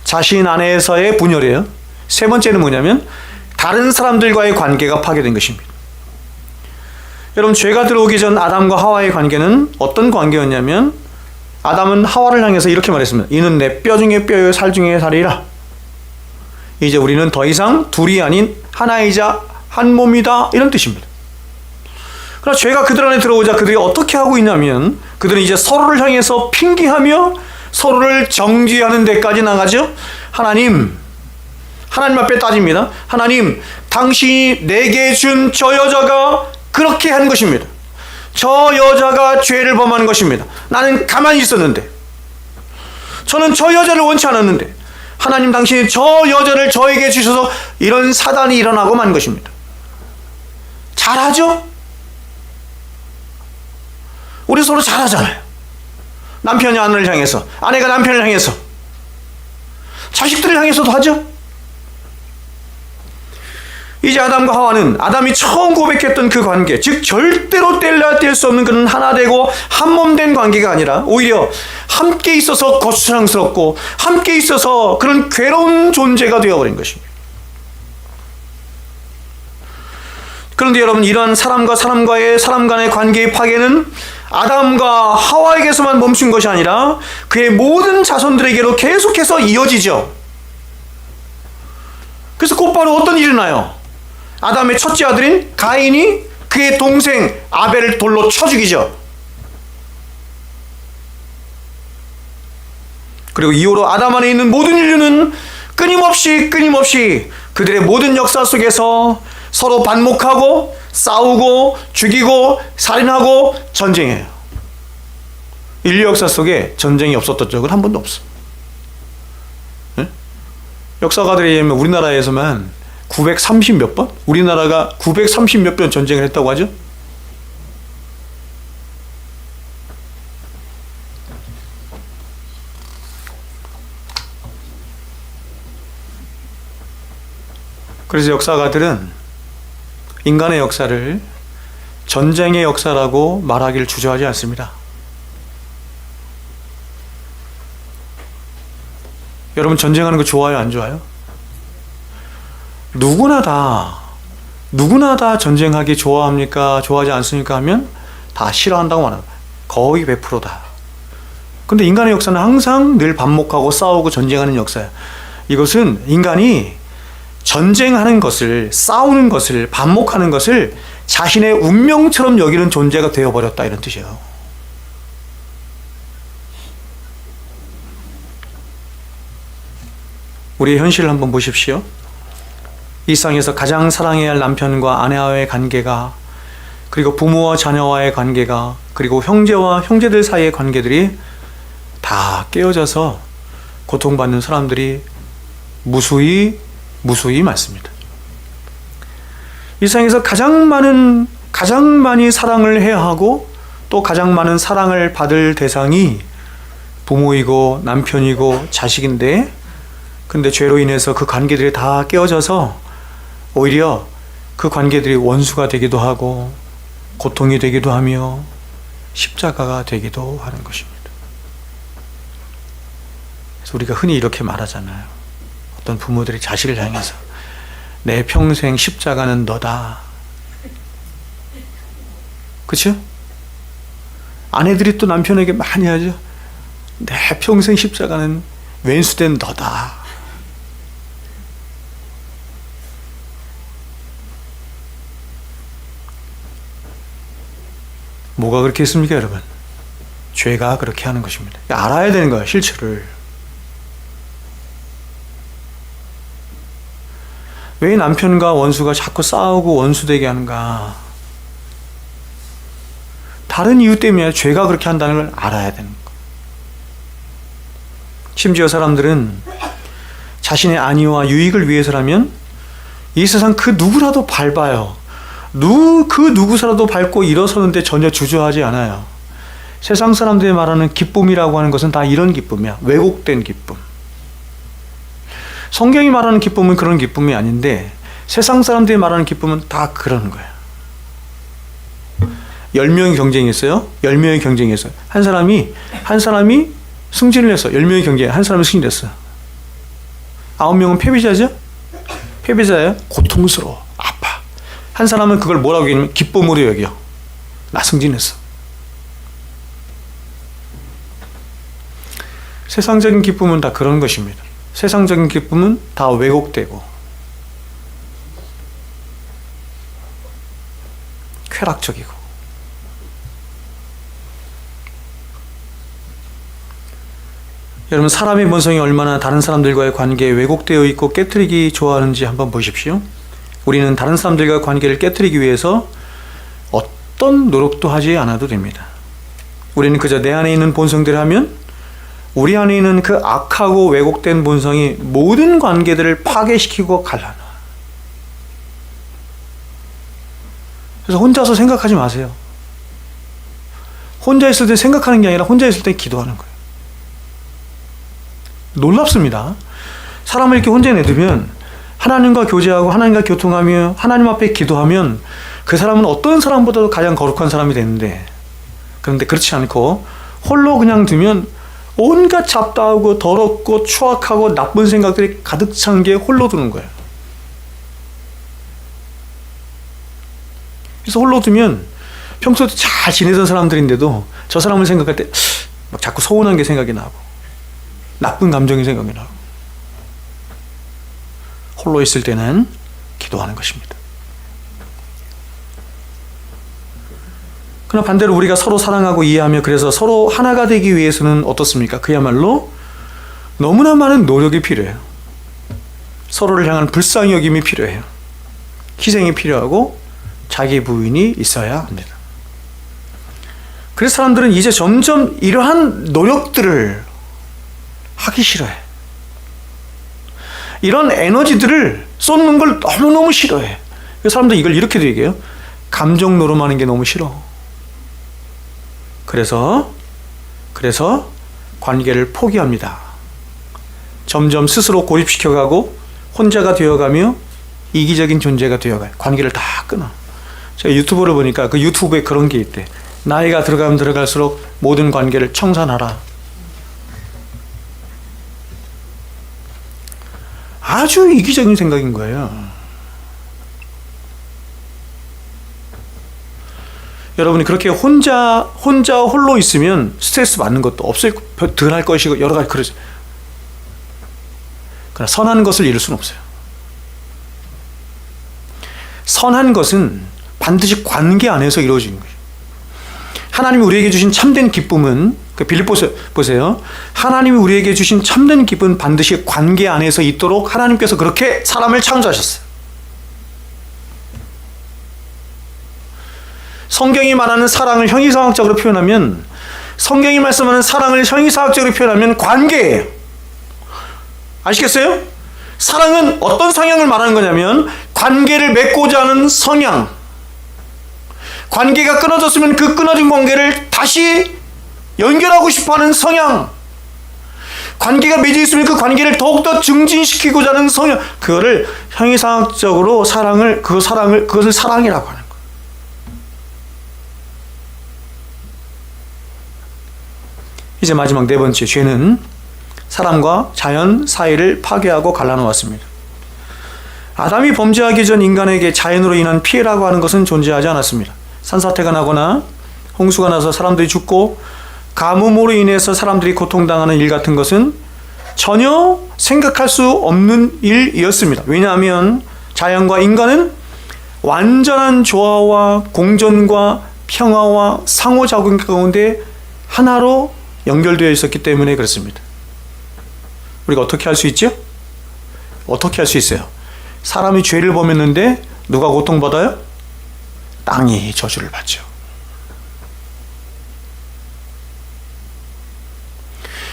자신 안에서의 분열이에요. 세 번째는 뭐냐면 다른 사람들과의 관계가 파괴된 것입니다. 여러분, 죄가 들어오기 전 아담과 하와의 관계는 어떤 관계였냐면, 아담은 하와를 향해서 이렇게 말했습니다. 이는 내 뼈 중에 뼈요 살 중에 살이라. 이제 우리는 더 이상 둘이 아닌 하나이자 한 몸이다, 이런 뜻입니다. 그러나 죄가 그들 안에 들어오자 그들이 어떻게 하고 있냐면, 그들은 이제 서로를 향해서 핑계하며 서로를 정죄하는 데까지 나가죠. 하나님 앞에 따집니다. 하나님, 당신이 내게 준 저 여자가 그렇게 한 것입니다. 저 여자가 죄를 범한 것입니다. 나는 가만히 있었는데, 저는 저 여자를 원치 않았는데, 하나님, 당신이 저 여자를 저에게 주셔서 이런 사단이 일어나고 만 것입니다. 잘하죠? 우리 서로 잘하잖아요. 남편이 아내를 향해서, 아내가 남편을 향해서, 자식들을 향해서도 하죠. 이제 아담과 하와는 아담이 처음 고백했던 그 관계, 즉 절대로 뗄래야 뗄 수 없는 그런 하나 되고 한 몸 된 관계가 아니라 오히려 함께 있어서 거추장스럽고 함께 있어서 그런 괴로운 존재가 되어버린 것입니다. 그런데 여러분, 이러한 사람 간의 관계의 파괴는 아담과 하와에게서만 멈춘 것이 아니라 그의 모든 자손들에게로 계속해서 이어지죠. 그래서 곧바로 어떤 일이 나요? 아담의 첫째 아들인 가인이 그의 동생 아벨을 돌로 쳐 죽이죠. 그리고 이후로 아담 안에 있는 모든 인류는 끊임없이 그들의 모든 역사 속에서 서로 반목하고 싸우고 죽이고 살인하고 전쟁해요. 인류 역사 속에 전쟁이 없었던 적은 한 번도 없어. 네? 역사가들에 의하면 우리나라에서만 930 몇 번? 우리나라가 930 몇 번 전쟁을 했다고 하죠? 그래서 역사가들은 인간의 역사를 전쟁의 역사라고 말하기를 주저하지 않습니다. 여러분, 전쟁하는 거 좋아요, 안 좋아요? 누구나 다 전쟁하기 좋아합니까? 좋아하지 않습니까? 하면 다 싫어한다고 말합니다. 거의 100%다. 근데 인간의 역사는 항상 늘 반목하고 싸우고 전쟁하는 역사예요. 이것은 인간이 전쟁하는 것을, 싸우는 것을, 반목하는 것을 자신의 운명처럼 여기는 존재가 되어버렸다, 이런 뜻이에요. 우리의 현실을 한번 보십시오. 이 세상에서 가장 사랑해야 할 남편과 아내와의 관계가, 그리고 부모와 자녀와의 관계가, 그리고 형제와 형제들 사이의 관계들이 다 깨어져서 고통받는 사람들이 무수히 많습니다. 이 세상에서 가장 많이 사랑을 해야 하고 또 가장 많은 사랑을 받을 대상이 부모이고 남편이고 자식인데, 근데 죄로 인해서 그 관계들이 다 깨어져서 오히려 그 관계들이 원수가 되기도 하고 고통이 되기도 하며 십자가가 되기도 하는 것입니다. 그래서 우리가 흔히 이렇게 말하잖아요. 어떤 부모들이 자식을 향해서 내 평생 십자가는 너다. 그렇죠? 아내들이 또 남편에게 많이 하죠. 내 평생 십자가는 왼수된 너다. 뭐가 그렇게 했습니까, 여러분? 죄가 그렇게 하는 것입니다. 알아야 되는 거예요, 실체를. 왜 남편과 원수가 자꾸 싸우고 원수되게 하는가? 다른 이유 때문에 아니라 죄가 그렇게 한다는 걸 알아야 되는 거예요. 심지어 사람들은 자신의 안위와 유익을 위해서라면 이 세상 그 누구라도 밟아요. 그 누구라도 밟고 일어서는데 전혀 주저하지 않아요. 세상 사람들이 말하는 기쁨이라고 하는 것은 다 이런 기쁨이야. 왜곡된 기쁨. 성경이 말하는 기쁨은 그런 기쁨이 아닌데 세상 사람들이 말하는 기쁨은 다 그런 거야. 10명이 경쟁했어요. 10명이 경쟁했어요. 한 사람이 승진을 했어. 10명이 경쟁해. 한 사람이 승진했어. 9명은 패배자죠? 패배자예요. 고통스러워. 아파. 한 사람은 그걸 뭐라고 얘기하냐면 기쁨으로 여겨. 나 승진했어. 세상적인 기쁨은 다 그런 것입니다. 세상적인 기쁨은 다 왜곡되고 쾌락적이고. 여러분, 사람의 본성이 얼마나 다른 사람들과의 관계에 왜곡되어 있고 깨트리기 좋아하는지 한번 보십시오. 우리는 다른 사람들과의 관계를 깨트리기 위해서 어떤 노력도 하지 않아도 됩니다. 우리는 그저 내 안에 있는 본성대로 하면 우리 안에 있는 그 악하고 왜곡된 본성이 모든 관계들을 파괴시키고 갈라놔. 그래서 혼자서 생각하지 마세요. 혼자 있을 때 생각하는 게 아니라 혼자 있을 때 기도하는 거예요. 놀랍습니다. 사람을 이렇게 혼자 내두면 하나님과 교제하고 하나님과 교통하며 하나님 앞에 기도하면 그 사람은 어떤 사람보다도 가장 거룩한 사람이 되는데, 그런데 그렇지 않고 홀로 그냥 두면 온갖 잡다하고 더럽고 추악하고 나쁜 생각들이 가득 찬 게 홀로 두는 거예요. 그래서 홀로 두면 평소에 잘 지내던 사람들인데도 저 사람을 생각할 때 막 자꾸 서운한 게 생각이 나고 나쁜 감정이 생각이 나고. 홀로 있을 때는 기도하는 것입니다. 그러나 반대로 우리가 서로 사랑하고 이해하며 그래서 서로 하나가 되기 위해서는 어떻습니까? 그야말로 너무나 많은 노력이 필요해요. 서로를 향한 불쌍히 여김이 필요해요. 희생이 필요하고 자기 부인이 있어야 합니다. 그래서 사람들은 이제 점점 이러한 노력들을 하기 싫어해. 이런 에너지들을 쏟는 걸 너무너무 싫어해. 사람들이 이걸 이렇게도 얘기해요. 감정 노름하는 게 너무 싫어. 그래서 관계를 포기합니다. 점점 스스로 고립시켜가고 혼자가 되어가며 이기적인 존재가 되어가요. 관계를 다 끊어. 제가 유튜브를 보니까 그 유튜브에 그런 게 있대. 나이가 들어가면 들어갈수록 모든 관계를 청산하라. 아주 이기적인 생각인 거예요. 여러분이 그렇게 혼자 홀로 있으면 스트레스 받는 것도 없을, 덜 할 것이고 여러 가지 그러죠. 그러나 선한 것을 이룰 수는 없어요. 선한 것은 반드시 관계 안에서 이루어지는 거예요. 하나님이 우리에게 주신 참된 기쁨은, 빌립보서 보세요. 하나님이 우리에게 주신 참된 기쁨은 반드시 관계 안에서 있도록 하나님께서 그렇게 사람을 창조하셨어요. 성경이 말하는 사랑을 형이상학적으로 표현하면, 성경이 말씀하는 사랑을 형이상학적으로 표현하면 관계예요. 아시겠어요? 사랑은 어떤 성향을 말하는 거냐면 관계를 맺고자 하는 성향. 관계가 끊어졌으면 그 끊어진 관계를 다시 연결하고 싶어하는 성향. 관계가 맺어 있으면 그 관계를 더욱더 증진시키고자 하는 성향. 그거를 형이상학적으로 그것을 사랑이라고 하는 거예요. 이제 마지막 네 번째, 죄는 사람과 자연 사이를 파괴하고 갈라놓았습니다. 아담이 범죄하기 전 인간에게 자연으로 인한 피해라고 하는 것은 존재하지 않았습니다. 산사태가 나거나 홍수가 나서 사람들이 죽고 가뭄으로 인해서 사람들이 고통당하는 일 같은 것은 전혀 생각할 수 없는 일이었습니다. 왜냐하면 자연과 인간은 완전한 조화와 공존과 평화와 상호작용 가운데 하나로 연결되어 있었기 때문에 그렇습니다. 우리가 어떻게 할 수 있죠? 어떻게 할 수 있어요? 사람이 죄를 범했는데 누가 고통받아요? 땅이 저주를 받죠.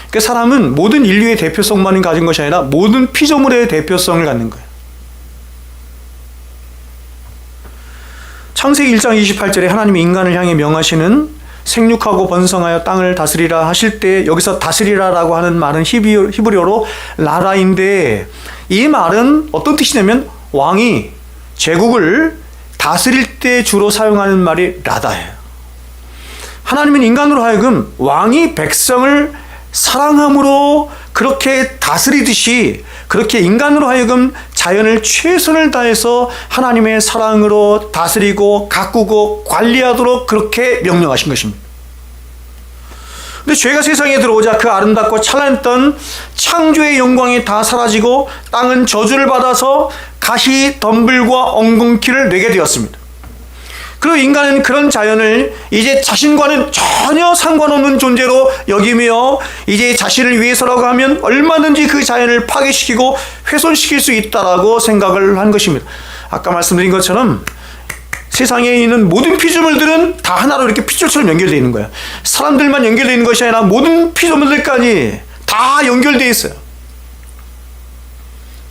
그러니까 사람은 모든 인류의 대표성만을 가진 것이 아니라 모든 피조물의 대표성을 갖는 거예요. 창세기 1장 28절에 하나님이 인간을 향해 명하시는 생육하고 번성하여 땅을 다스리라 하실 때 여기서 다스리라라고 하는 말은 히브리어로 라라인데 이 말은 어떤 뜻이냐면 왕이 제국을 다스릴 때 주로 사용하는 말이 라다예요. 하나님은 인간으로 하여금 왕이 백성을 사랑함으로 그렇게 다스리듯이 그렇게 인간으로 하여금 자연을 최선을 다해서 하나님의 사랑으로 다스리고 가꾸고 관리하도록 그렇게 명령하신 것입니다. 근데 죄가 세상에 들어오자 그 아름답고 찬란했던 창조의 영광이 다 사라지고 땅은 저주를 받아서 가시, 덤불과 엉겅퀴를 내게 되었습니다. 그리고 인간은 그런 자연을 이제 자신과는 전혀 상관없는 존재로 여기며 이제 자신을 위해서라고 하면 얼마든지 그 자연을 파괴시키고 훼손시킬 수 있다라고 생각을 한 것입니다. 아까 말씀드린 것처럼 세상에 있는 모든 피조물들은 다 하나로 이렇게 핏줄처럼 연결되어 있는 거예요. 사람들만 연결되어 있는 것이 아니라 모든 피조물들까지 다 연결되어 있어요.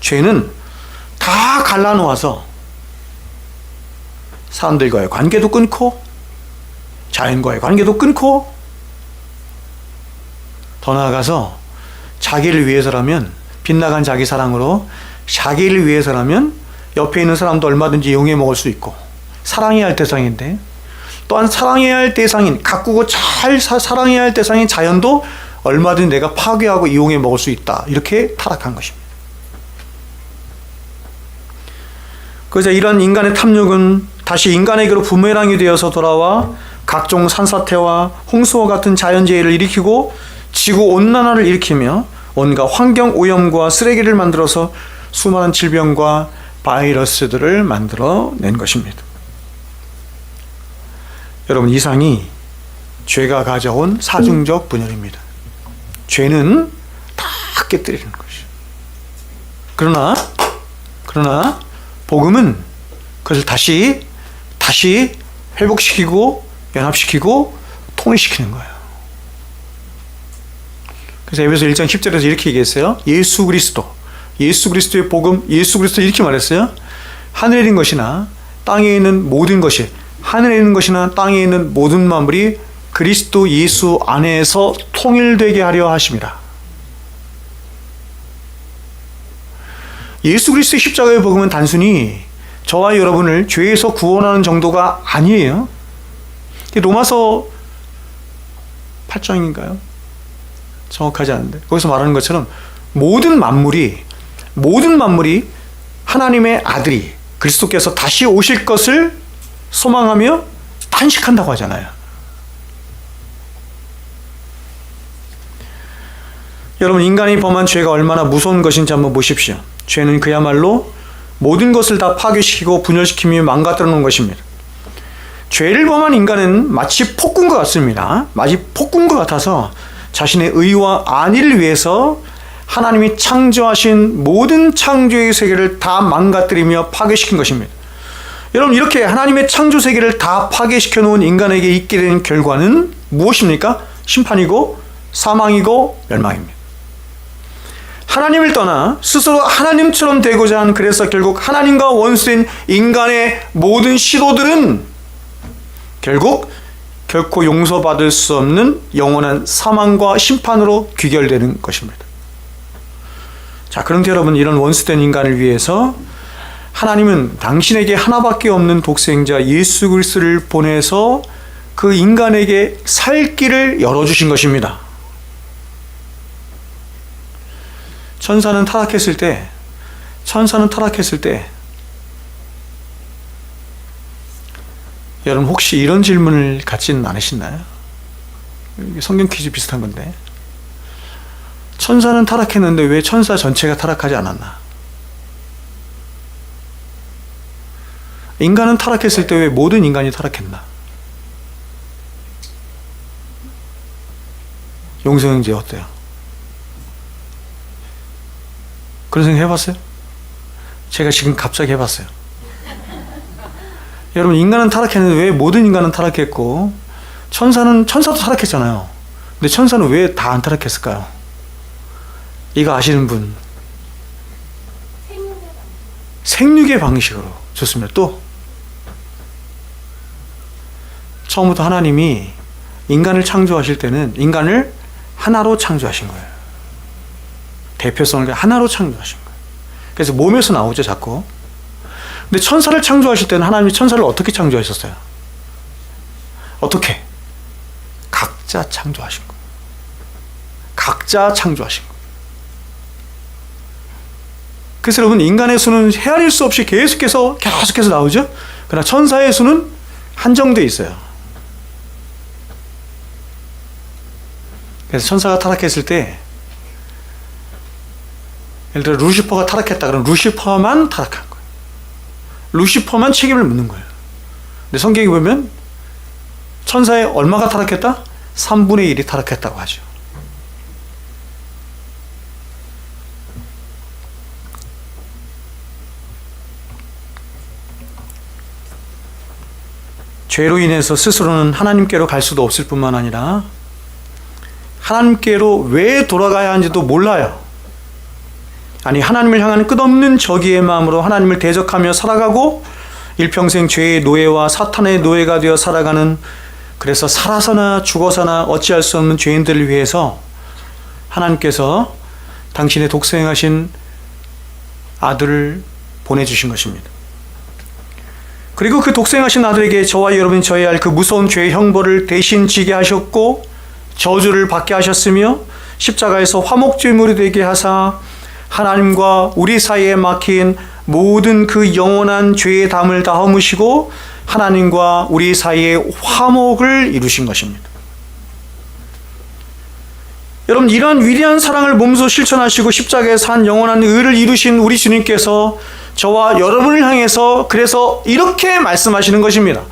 죄는 다 갈라놓아서 사람들과의 관계도 끊고 자연과의 관계도 끊고 더 나아가서 자기를 위해서라면 빗나간 자기 사랑으로 자기를 위해서라면 옆에 있는 사람도 얼마든지 이용해 먹을 수 있고 사랑해야 할 대상인데 또한 사랑해야 할 대상인 가꾸고 잘 사랑해야 할 대상인 자연도 얼마든지 내가 파괴하고 이용해 먹을 수 있다. 이렇게 타락한 것입니다. 그래서 이런 인간의 탐욕은 다시 인간에게로 부메랑이 되어서 돌아와 각종 산사태와 홍수와 같은 자연재해를 일으키고 지구온난화를 일으키며 온갖 환경오염과 쓰레기를 만들어서 수많은 질병과 바이러스들을 만들어낸 것입니다. 여러분, 이상이 죄가 가져온 사중적 분열입니다. 죄는 다 깨뜨리는 것이죠. 그러나 복음은 그것을 다시 회복시키고 연합시키고 통일시키는 거예요. 그래서 에베소 1장 10절에서 이렇게 얘기했어요. 예수 그리스도의 복음, 예수 그리스도 이렇게 말했어요. 하늘에 있는 것이나 땅에 있는 모든 것이, 하늘에 있는 것이나 땅에 있는 모든 만물이 그리스도 예수 안에서 통일되게 하려 하심이라. 예수 그리스도의 십자가의 복음은 단순히 저와 여러분을 죄에서 구원하는 정도가 아니에요. 로마서 8장인가요? 정확하지 않은데 거기서 말하는 것처럼 모든 만물이 하나님의 아들이 그리스도께서 다시 오실 것을 소망하며 탄식한다고 하잖아요. 여러분, 인간이 범한 죄가 얼마나 무서운 것인지 한번 보십시오. 죄는 그야말로 모든 것을 다 파괴시키고 분열시키며 망가뜨려 놓은 것입니다. 죄를 범한 인간은 마치 폭군과 같습니다. 마치 폭군과 같아서 자신의 의와 안위를 위해서 하나님이 창조하신 모든 창조의 세계를 다 망가뜨리며 파괴시킨 것입니다. 여러분, 이렇게 하나님의 창조 세계를 다 파괴시켜 놓은 인간에게 있게 된 결과는 무엇입니까? 심판이고 사망이고 멸망입니다. 하나님을 떠나 스스로 하나님처럼 되고자 한, 그래서 결국 하나님과 원수인 인간의 모든 시도들은 결국 결코 용서받을 수 없는 영원한 사망과 심판으로 귀결되는 것입니다. 자, 그런데 여러분, 이런 원수된 인간을 위해서 하나님은 당신에게 하나밖에 없는 독생자 예수 그리스도를 보내서 그 인간에게 살 길을 열어주신 것입니다. 천사는 타락했을 때 여러분, 혹시 이런 질문을 갖지는 않으시나요? 성경 퀴즈 비슷한 건데, 천사는 타락했는데 왜 천사 전체가 타락하지 않았나? 인간은 타락했을 때 왜 모든 인간이 타락했나? 용서형제 어때요? 그런 생각 해봤어요? 제가 지금 갑자기 해봤어요. 여러분, 인간은 타락했는데 왜 모든 인간은 타락했고 천사도 타락했잖아요. 근데 천사는 왜 다 안 타락했을까요? 이거 아시는 분? 생육의 방식으로. 좋습니다. 또 처음부터 하나님이 인간을 창조하실 때는 인간을 하나로 창조하신 거예요. 대표성을 하나로 창조하신 거예요. 그래서 몸에서 나오죠, 자꾸. 근데 천사를 창조하실 때는 하나님이 천사를 어떻게 창조하셨어요? 어떻게? 각자 창조하신 거예요. 각자 창조하신 거예요. 그래서 여러분, 인간의 수는 헤아릴 수 없이 계속해서 나오죠? 그러나 천사의 수는 한정되어 있어요. 그래서 천사가 타락했을 때, 예를 들어 루시퍼가 타락했다 그러면 루시퍼만 타락한 거예요. 루시퍼만 책임을 묻는 거예요. 근데 성경에 보면 천사의 얼마가 타락했다? 3분의 1이 타락했다고 하죠. 죄로 인해서 스스로는 하나님께로 갈 수도 없을 뿐만 아니라 하나님께로 왜 돌아가야 하는지도 몰라요. 아니, 하나님을 향한 끝없는 저기의 마음으로 하나님을 대적하며 살아가고 일평생 죄의 노예와 사탄의 노예가 되어 살아가는, 그래서 살아서나 죽어서나 어찌할 수 없는 죄인들을 위해서 하나님께서 당신의 독생하신 아들을 보내주신 것입니다. 그리고 그 독생하신 아들에게 저와 여러분이 져야 할 그 무서운 죄의 형벌을 대신 지게 하셨고 저주를 받게 하셨으며 십자가에서 화목제물이 되게 하사 하나님과 우리 사이에 막힌 모든 그 영원한 죄의 담을 다 허무시고 하나님과 우리 사이에 화목을 이루신 것입니다. 여러분, 이러한 위대한 사랑을 몸소 실천하시고 십자가에서 한 영원한 의를 이루신 우리 주님께서 저와 여러분을 향해서 그래서 이렇게 말씀하시는 것입니다.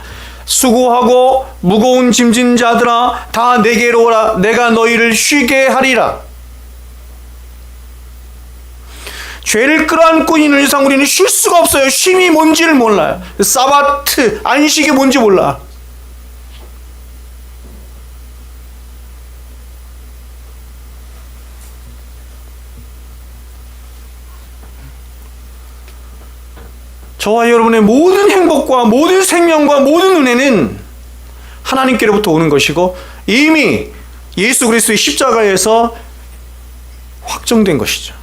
수고하고 무거운 짐진 자들아 다 내게로 오라. 내가 너희를 쉬게 하리라. 죄를 끌어안고 있는 이상 우리는 쉴 수가 없어요. 쉼이 뭔지를 몰라요. 사바트, 안식이 뭔지 몰라. 저와 여러분의 모든 행복과 모든 생명과 모든 은혜는 하나님께로부터 오는 것이고 이미 예수 그리스도의 십자가에서 확정된 것이죠.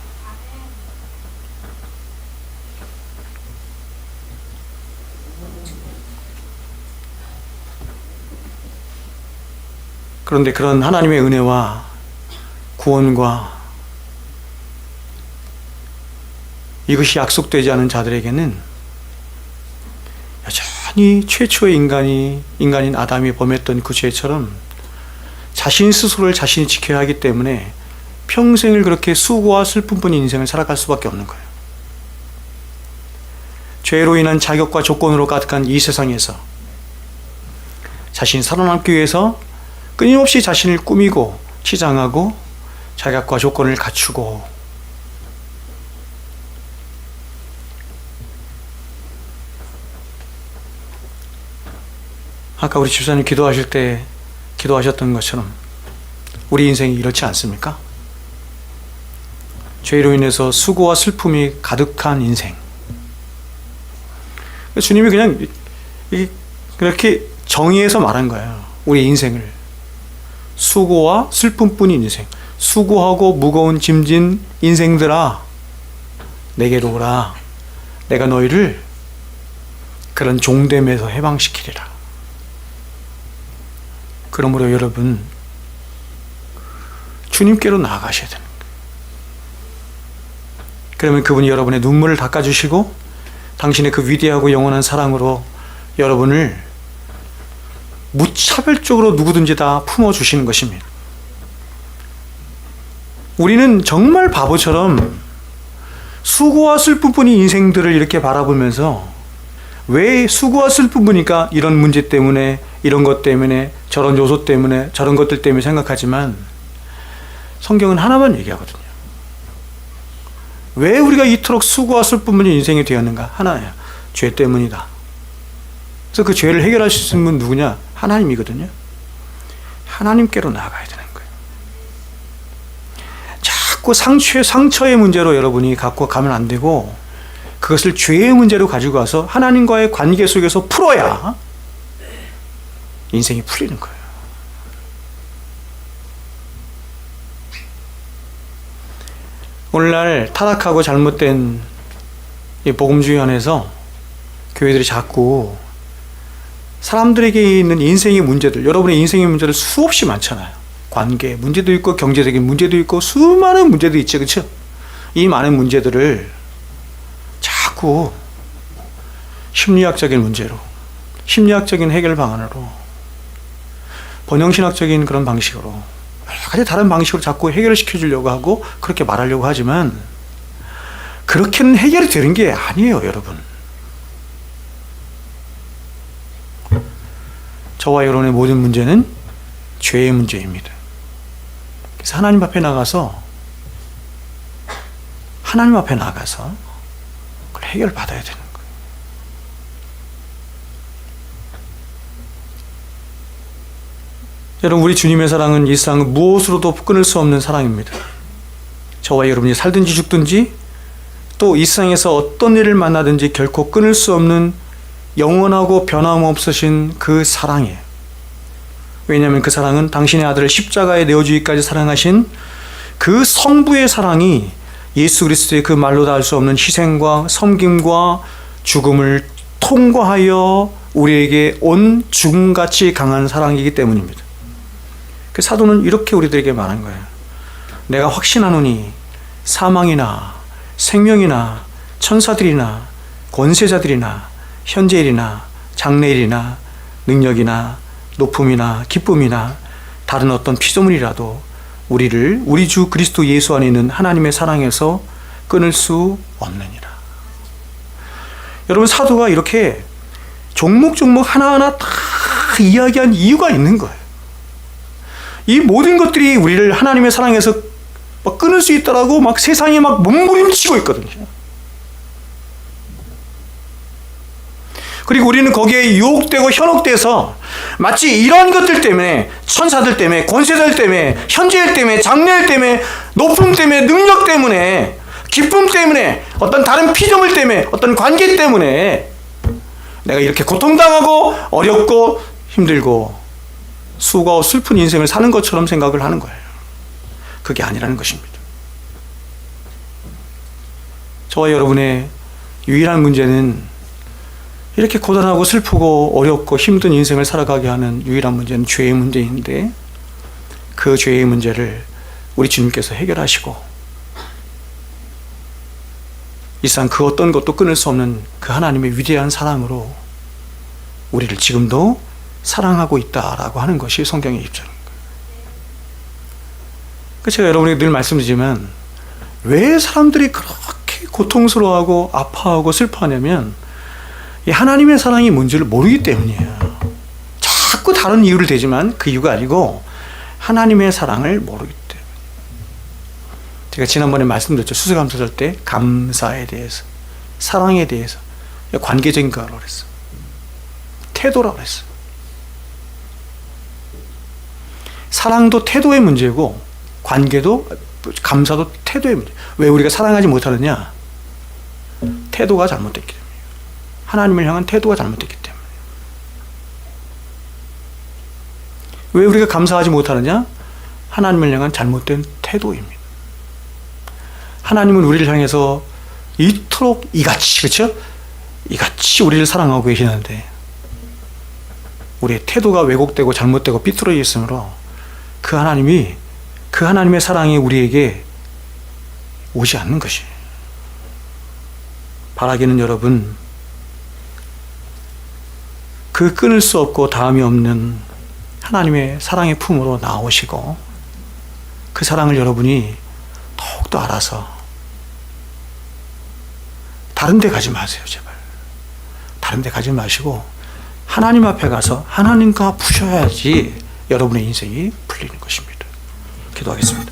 그런데 그런 하나님의 은혜와 구원과 이것이 약속되지 않은 자들에게는 여전히 최초의 인간인 아담이 범했던 그 죄처럼 자신 스스로를 자신이 지켜야 하기 때문에 평생을 그렇게 수고와 슬픔뿐인 인생을 살아갈 수밖에 없는 거예요. 죄로 인한 자격과 조건으로 가득한 이 세상에서 자신이 살아남기 위해서 끊임없이 자신을 꾸미고 치장하고 자격과 조건을 갖추고 아까 우리 집사님 기도하실 때 기도하셨던 것처럼 우리 인생이 이렇지 않습니까? 죄로 인해서 수고와 슬픔이 가득한 인생. 주님이 그냥 그렇게 정의해서 말한 거예요. 우리 인생을. 수고와 슬픔뿐인 인생. 수고하고 무거운 짐진 인생들아 내게로 오라. 내가 너희를 그런 종됨에서 해방시키리라. 그러므로 여러분 주님께로 나아가셔야 되는 거예요. 그러면 그분이 여러분의 눈물을 닦아주시고 당신의 그 위대하고 영원한 사랑으로 여러분을 무차별적으로 누구든지 다 품어주시는 것입니다. 우리는 정말 바보처럼 수고와 슬픔뿐인 인생들을 이렇게 바라보면서 왜 수고와 슬픔이니까 이런 문제 때문에 이런 것 때문에 저런 요소 때문에 저런 것들 때문에 생각하지만 성경은 하나만 얘기하거든요. 왜 우리가 이토록 수고와 슬픔뿐인 인생이 되었는가? 하나야. 죄 때문이다. 그래서 그 죄를 해결하실 수 있는 분 누구냐? 하나님이거든요. 하나님께로 나아가야 되는 거예요. 자꾸 상처의 문제로 여러분이 갖고 가면 안 되고 그것을 죄의 문제로 가지고 와서 하나님과의 관계 속에서 풀어야 인생이 풀리는 거예요. 오늘날 타락하고 잘못된 이 복음주의 안에서 교회들이 자꾸 사람들에게 있는 인생의 문제들, 여러분의 인생의 문제들 수없이 많잖아요. 관계 문제도 있고 경제적인 문제도 있고 수많은 문제도 있죠, 그렇죠? 이 많은 문제들을 자꾸 심리학적인 문제로, 심리학적인 해결 방안으로, 번영신학적인 그런 방식으로, 여러 가지 다른 방식으로 자꾸 해결을 시켜주려고 하고 그렇게 말하려고 하지만 그렇게는 해결이 되는 게 아니에요, 여러분. 저와 여러분의 모든 문제는 죄의 문제입니다. 그래서 하나님 앞에 나가서 그걸 해결받아야 되는 거예요. 여러분, 우리 주님의 사랑은 이 세상은 무엇으로도 끊을 수 없는 사랑입니다. 저와 여러분이 살든지 죽든지 또 이 세상에서 어떤 일을 만나든지 결코 끊을 수 없는 영원하고 변함없으신 그 사랑이에요. 왜냐하면 그 사랑은 당신의 아들을 십자가에 내어주기까지 사랑하신 그 성부의 사랑이 예수 그리스도의 그 말로 다 할 수 없는 희생과 섬김과 죽음을 통과하여 우리에게 온 죽음같이 강한 사랑이기 때문입니다. 그 사도는 이렇게 우리들에게 말한 거예요. 내가 확신하노니 사망이나 생명이나 천사들이나 권세자들이나 현재일이나 장래일이나 능력이나 높음이나 기쁨이나 다른 어떤 피조물이라도 우리를 우리 주 그리스도 예수 안에 있는 하나님의 사랑에서 끊을 수 없느니라. 여러분, 사도가 이렇게 종목종목 하나하나 다 이야기한 이유가 있는 거예요. 이 모든 것들이 우리를 하나님의 사랑에서 막 끊을 수 있다라고 막 세상에 막 몸부림치고 있거든요. 그리고 우리는 거기에 유혹되고 현혹돼서 마치 이런 것들 때문에, 천사들 때문에, 권세자들 때문에, 현재일 때문에, 장래일 때문에, 높음 때문에, 능력 때문에, 기쁨 때문에, 어떤 다른 피조물 때문에, 어떤 관계 때문에 내가 이렇게 고통당하고 어렵고 힘들고 수고하고 슬픈 인생을 사는 것처럼 생각을 하는 거예요. 그게 아니라는 것입니다. 저와 여러분의 유일한 문제는 이렇게 고단하고 슬프고 어렵고 힘든 인생을 살아가게 하는 유일한 문제는 죄의 문제인데, 그 죄의 문제를 우리 주님께서 해결하시고 이 세상 그 어떤 것도 끊을 수 없는 그 하나님의 위대한 사랑으로 우리를 지금도 사랑하고 있다라고 하는 것이 성경의 입장입니다. 제가 여러분에게 늘 말씀드리지만 왜 사람들이 그렇게 고통스러워하고 아파하고 슬퍼하냐면 이 하나님의 사랑이 뭔지를 모르기 때문이에요. 자꾸 다른 이유를 대지만 그 이유가 아니고 하나님의 사랑을 모르기 때문에. 제가 지난번에 말씀드렸죠. 수수감사절 때 감사에 대해서, 사랑에 대해서, 관계적인 거라고 그랬어요. 태도라고 그랬어요. 사랑도 태도의 문제고 관계도, 감사도 태도의 문제. 왜 우리가 사랑하지 못하느냐? 태도가 잘못됐기 때문에. 하나님을 향한 태도가 잘못됐기 때문에. 왜 우리가 감사하지 못하느냐? 하나님을 향한 잘못된 태도입니다. 하나님은 우리를 향해서 이토록 이같이, 그렇죠? 이같이 우리를 사랑하고 계시는데 우리의 태도가 왜곡되고 잘못되고 삐뚤어져 있으므로 그 하나님의 사랑이 우리에게 오지 않는 것이. 바라기는 여러분, 그 끊을 수 없고 다음이 없는 하나님의 사랑의 품으로 나오시고 그 사랑을 여러분이 더욱더 알아서 다른 데 가지 마세요, 제발. 다른 데 가지 마시고 하나님 앞에 가서 하나님과 푸셔야지 여러분의 인생이 풀리는 것입니다. 기도하겠습니다.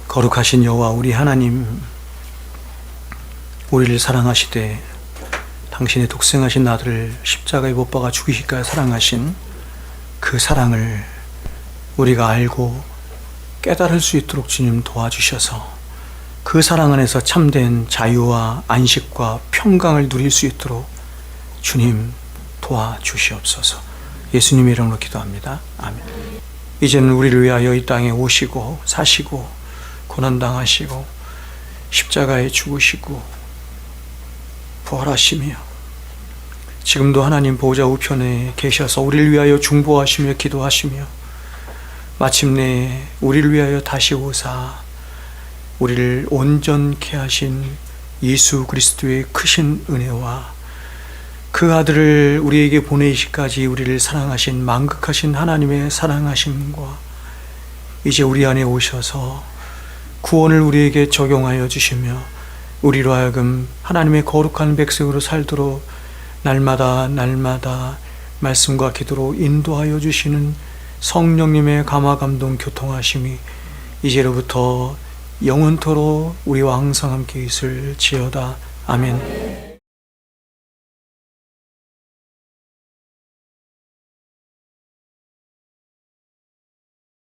거룩하신 여호와 우리 하나님, 우리를 사랑하시되 당신의 독생하신 아들을 십자가에 못 박아 죽이시기까지 사랑하신 그 사랑을 우리가 알고 깨달을 수 있도록 주님 도와주셔서 그 사랑 안에서 참된 자유와 안식과 평강을 누릴 수 있도록 주님 도와주시옵소서. 예수님의 이름으로 기도합니다. 아멘. 이제는 우리를 위하여 이 땅에 오시고 사시고 고난당하시고 십자가에 죽으시고 부활하시며 지금도 하나님 보좌 우편에 계셔서 우리를 위하여 중보하시며 기도하시며 마침내 우리를 위하여 다시 오사 우리를 온전케 하신 예수 그리스도의 크신 은혜와 그 아들을 우리에게 보내시기까지 우리를 사랑하신 만극하신 하나님의 사랑하심과 이제 우리 안에 오셔서 구원을 우리에게 적용하여 주시며 우리로 하여금 하나님의 거룩한 백성으로 살도록 날마다 말씀과 기도로 인도하여 주시는 성령님의 감화 감동 교통하심이 이제로부터 영원토록 우리와 항상 함께 있을지어다. 아멘.